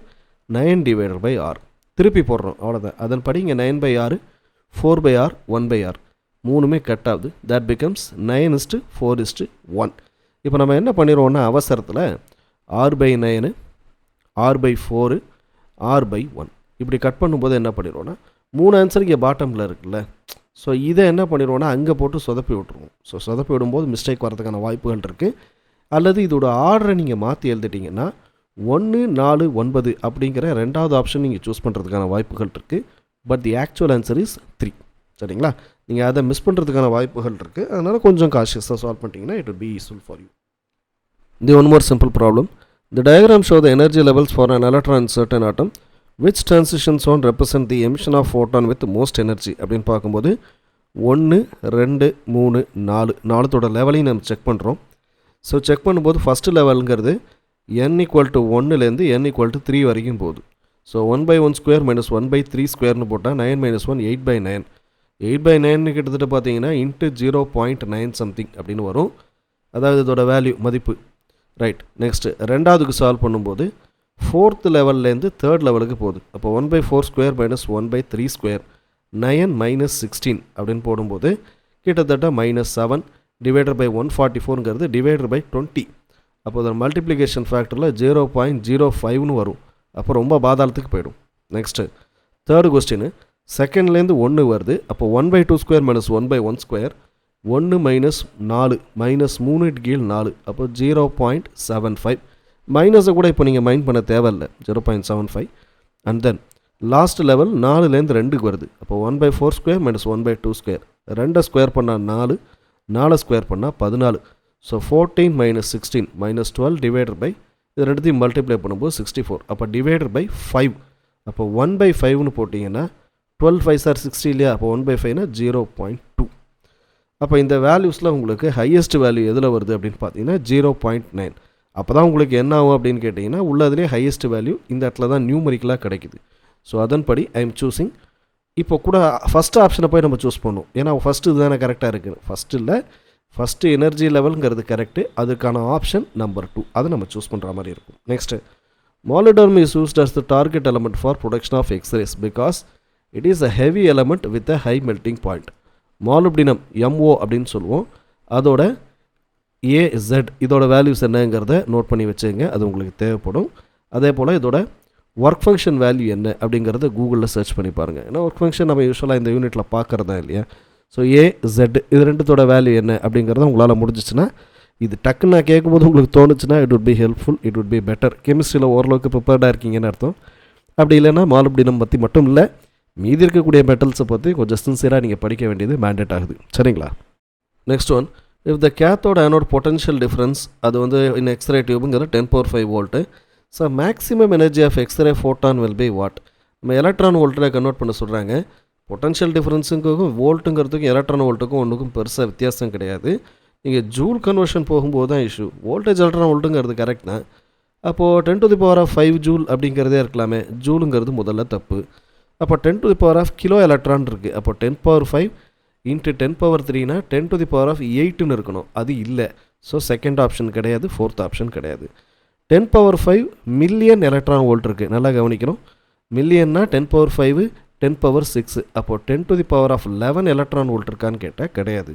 9 divided by r. திருப்பி போடுறோம், அவ்வளோதான். அதன்படி இங்கே 9/r, 4/r, 1/r மூணுமே கட் ஆகுது. That becomes 9:4:1. இப்போ நம்ம என்ன பண்ணிடுவோம்னா அவசரத்தில் r/9 r/4 r/1 இப்படி கட் பண்ணும்போது என்ன பண்ணிடுவோம்னா 3 ஆன்சர் இங்கே பாட்டமில் இருக்குல்ல. ஸோ இதை என்ன பண்ணிடுவோம்னா அங்கே போட்டு சொதப்பி விட்ருவோம். ஸோ சொதப்பி விடும்போது மிஸ்டேக் வரதுக்கான வாய்ப்புகள் இருக்குது. அல்லது இதோட ஆர்டரை நீங்கள் மாற்றி எழுதிட்டிங்கன்னா 1 4 9 அப்படிங்கிற ரெண்டாவது ஆப்ஷன் நீங்கள் சூஸ் பண்ணுறதுக்கான வாய்ப்புகள் இருக்குது. But the actual answer is 3. சரிங்களா? நீங்கள் அதை மிஸ் பண்ணுறதுக்கான வாய்ப்புகள் இருக்குது. அதனால் கொஞ்சம் காஷியஸாக சால்வ் பண்ணிட்டீங்கன்னா it will be useful for you. The one more simple problem. The diagram show the energy levels for an electron in certain atom. Which transition zone represent the emission of photon with most energy? அப்படின்னு பார்க்கும்போது 1 2 3 4 நாலுத்தோட லெவலையும் நம்ம செக் பண்ணுறோம். ஸோ செக் பண்ணும்போது ஃபஸ்ட்டு லெவலுங்கிறது n = 1லேருந்து n = 3 வரைக்கும் போகுது. ஸோ 1/1 ஸ்கொயர் மைனஸ் 1/3 ஸ்கொயர்னு போட்டால் 9 - 1 8/9. 8/9 கிட்டத்தட்ட பார்த்தீங்கன்னா இன்ட்டு 0.9 சம்திங் அப்படின்னு வரும். அதாவது இதோட வேல்யூ மதிப்பு. ரைட். நெக்ஸ்ட்டு ரெண்டாவதுக்கு சால்வ் பண்ணும்போது 4th லெவல்லேருந்து 3rd லெவலுக்கு போகுது. அப்போ 1/4 ஸ்கொயர் மைனஸ் 1/3 ஸ்கொயர் 9 - 16 அப்படின்னு போடும்போது கிட்டத்தட்ட -7 டிவைடட் பை 144ங்கிறது டிவைடட் பை 20. அப்போ அதோட மல்டிப்ளிகேஷன் ஃபேக்டரில் 0.05ன்னு வரும். அப்போ ரொம்ப பாதாளத்துக்கு போயிடும். நெக்ஸ்ட்டு தேர்டு கொஸ்டின் செகண்ட்லேருந்து 1 வருது. அப்போ 1/2 ஸ்கொயர் மைனஸ் 1/1 ஸ்கொயர் 1 - 4 -3 - 4. அப்போ 0.75. மைனஸை கூட இப்போ நீங்கள் மைண்ட் பண்ண தேவையில்லை. 0.75. அண்ட் தென் லாஸ்ட் லெவல் 4லேருந்து 2க்கு வருது. அப்போ 1/4 ஸ்கொயர் மைனஸ் 1/2 ஸ்கொயர் 2 ஸ்கொயர் பண்ணால் 4, 4 ஸ்கொயர் பண்ணால் 14. ஸோ 14 - 16 -12 டிவைடட் பை இது ரெண்டுத்தையும் மல்டிப்ளை பண்ணும்போது 64. அப்போ டிவைடட் பை 5. அப்போ 1/5ன்னு போட்டிங்கன்னா 12 5s are 60 இல்லையா? அப்போ 1/5னா 0.2. அப்போ இந்த வேல்யூஸில் உங்களுக்கு ஹையஸ்ட் வேல்யூ எதில் வருது அப்படின்னு பார்த்தீங்கன்னா 0.9. அப்போ தான் உங்களுக்கு என்ன ஆகும் அப்படின்னு கேட்டிங்கன்னா உள்ளதுலேயே ஹையஸ்ட் வேல்யூ இந்த இடத்துல தான் நியூமரிக்கலாக கிடைக்குது. ஸோ அதன்படி ஐ எம் சூஸிங். இப்போ கூட ஃபஸ்ட்டு ஆப்ஷனை போய் நம்ம சூஸ் பண்ணுவோம். ஏன்னா ஃபஸ்ட்டு இது தானே கரெக்டாக இருக்குது. ஃபஸ்ட்டு எனர்ஜி லெவலுங்கிறது கரெக்டு. அதுக்கான ஆப்ஷன் நம்பர் 2 அதை நம்ம சூஸ் பண்ணுற மாதிரி இருக்கும். Next molybdenum is used as the target element for production of X-rays because it is a heavy element with a high melting point. molybdenum MO அப்படின்னு சொல்லுவோம். அதோட AZ இதோட வேல்யூஸ் என்னங்கிறத நோட் பண்ணி வச்சுங்க. அது உங்களுக்கு தேவைப்படும். அதே போல் இதோட ஒர்க் ஃபங்க்ஷன் வேல்யூ என்ன அப்படிங்கிறத கூகுளில் சர்ச் பண்ணி பாருங்கள். ஏன்னா ஒர்க் ஃபங்க்ஷன் நம்ம யூஸ்வலாக இந்த யூனிட்டில் பார்க்குறதா இல்லையா? ஸோ AZ இது ரெண்டுத்தோட வேல்யூ என்ன அப்படிங்கிறத உங்களால் முடிஞ்சிச்சுன்னா இது டக்குன்னு நான் கேட்கும்போது உங்களுக்கு தோணுச்சுன்னா it would be helpful, it would be better. கெமிஸ்ட்ரியில் ஓரளவுக்கு ப்ரிப்பேர்டாக இருக்கீங்கன்னு அர்த்தம். அப்படி இல்லைன்னா மாலிப்டினம் பற்றி மட்டும் இல்லை, மீதி இருக்கக்கூடிய மெட்டல்ஸை பற்றி கொஞ்சம் சின்சியராக நீங்கள் படிக்க வேண்டியது மேண்டேட் ஆகுது. சரிங்களா? Next one, if the cathode anode potential difference அது வந்து இன் எக்ஸ்ரே டியூபுங்கிறது 10⁵ volt. So maximum energy of X-ray photon will be what? நம்ம எலக்ட்ரான் வோல்ட்டில் கன்வெர்ட் பண்ண சொல்கிறாங்க. பொட்டன்ஷியல் டிஃப்ரென்ஸுக்கும் வோல்ட்டுங்கிறதுக்கும் எலக்ட்ரான் வோல்ட்டுக்கும் ஒன்றுக்கும் பெருசாக வித்தியாசம் கிடையாது. நீங்கள் ஜூல் கன்வர்ஷன் போகும்போது தான் இஷ்யூ. வோல்டேஜ் எலக்ட்ரான் வோல்ட்டுங்கிறது கரெக்ட் தான். அப்போது 10⁵ ஜூல் அப்படிங்கிறதே இருக்கலாமே. ஜூலுங்கிறது முதல்ல தப்பு. அப்போ 10⁵ கிலோ எலக்ட்ரான் இருக்குது. அப்போ 10⁵ இன்ட்டு 10⁵ 10⁸ இருக்கணும். அது இல்லை. ஸோ செகண்ட் ஆப்ஷன் கிடையாது, ஃபோர்த் ஆப்ஷன் கிடையாது. 10⁵ மில்லியன் எலக்ட்ரான் வோல்ட் இருக்குது. நல்லா கவனிக்கணும். மில்லியன்னா 10⁵ 10⁶. அப்போது 10⁻11 எலக்ட்ரான் வோல்ட் இருக்கான்னு கேட்டால் கிடையாது.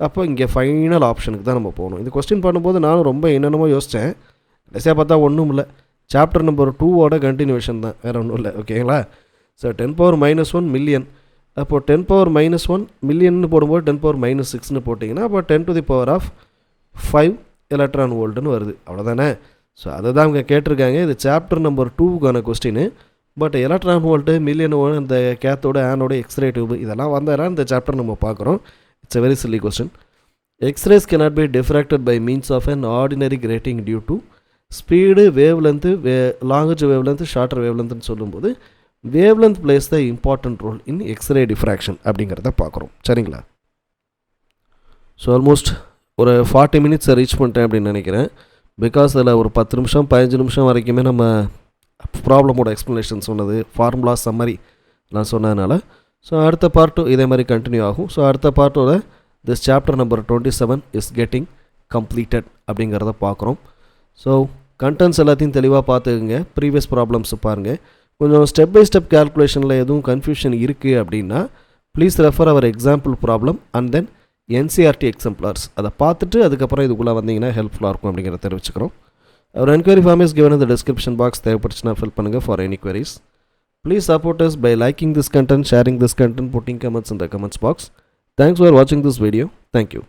அப்போ இங்கே ஃபைனல் ஆப்ஷனுக்கு தான் நம்ம போகணும். இந்த கொஸ்டின் பண்ணும்போது நானும் ரொம்ப என்னென்னமோ யோசித்தேன். கடைசியாக பார்த்தா ஒன்றும் இல்லை. சாப்டர் நம்பர் 2வோட கண்டினியூஷன் தான், வேறு ஒன்றும் இல்லை. ஓகேங்களா? ஸோ 10⁻⁻1 மில்லியன் அப்போது 10 பவர் மைனஸ் 1 மில்லியன்னு போடும்போது 10 பவர் மைனஸ் 6ன்னு போட்டிங்கன்னா அப்போ 10 to the power of 5 electron வோல்ட்டுன்னு வருது. அவ்வளோதானே. ஸோ அதை தான் அவங்க கேட்டிருக்காங்க. இது சாப்டர் நம்பர் 2க்கான question. But electron volt, million volt, இந்த கேத்தோட ஆனோட எக்ஸ்ரே டியூப் இதெல்லாம் வந்தாலும் இந்த சாப்டர் நம்ம பார்க்குறோம். It's a very chilli question. X-rays cannot be diffracted by means of an ordinary grating due to speed, wavelength, longer wavelength, shorter வேவ் லென்த்துன்னு சொல்லும்போது wavelength plays the important role in X-ray diffraction அப்படிங்கிறத பார்க்குறோம். சரிங்களா. ஸோ ஆல்மோஸ்ட் ஒரு 40 மினிட்ஸை ரீச் பண்ணிட்டேன் அப்படின்னு நினைக்கிறேன். பிகாஸ் அதில் ஒரு 10 நிமிஷம் 15 நிமிஷம் வரைக்குமே நம்ம ப்ராப்ளமோட எக்ஸ்ப்ளனேஷன் சொன்னது, ஃபார்முலா சம்மரி நான் சொன்னதுனால. ஸோ அடுத்த பார்ட்டும் இதே மாதிரி கண்டினியூ ஆகும். ஸோ அடுத்த பார்ட்டோட this chapter number 27 is getting completed அப்படிங்கிறத பார்க்குறோம். ஸோ கண்டென்ட்ஸ் எல்லாத்தையும் தெளிவாக பார்த்துக்குங்க. ப்ரீவியஸ் ப்ராப்ளம்ஸ் பாருங்கள். கொஞ்சம் ஸ்டெப் பை ஸ்டெப் கேல்குலேஷனில் எதுவும் கன்ஃபியூஷன் இருக்குது அப்படின்னா please refer our example problem and then NCERT exemplars அதை பார்த்துட்டு அதுக்கப்புறம் இதுக்குள்ளே வந்தீங்கன்னா ஹெல்ப்ஃபுல்லாக இருக்கும் அப்படிங்கிறத தெரிவிச்சுக்கிறோம். Our enquiry form is given in the description box. தேவைப்பட்டுச்சுன்னா ஃபில் பண்ணுங்கள் for any queries. Please support us by liking this content, sharing this content, putting comments in the comments box. Thanks for watching this video. Thank you.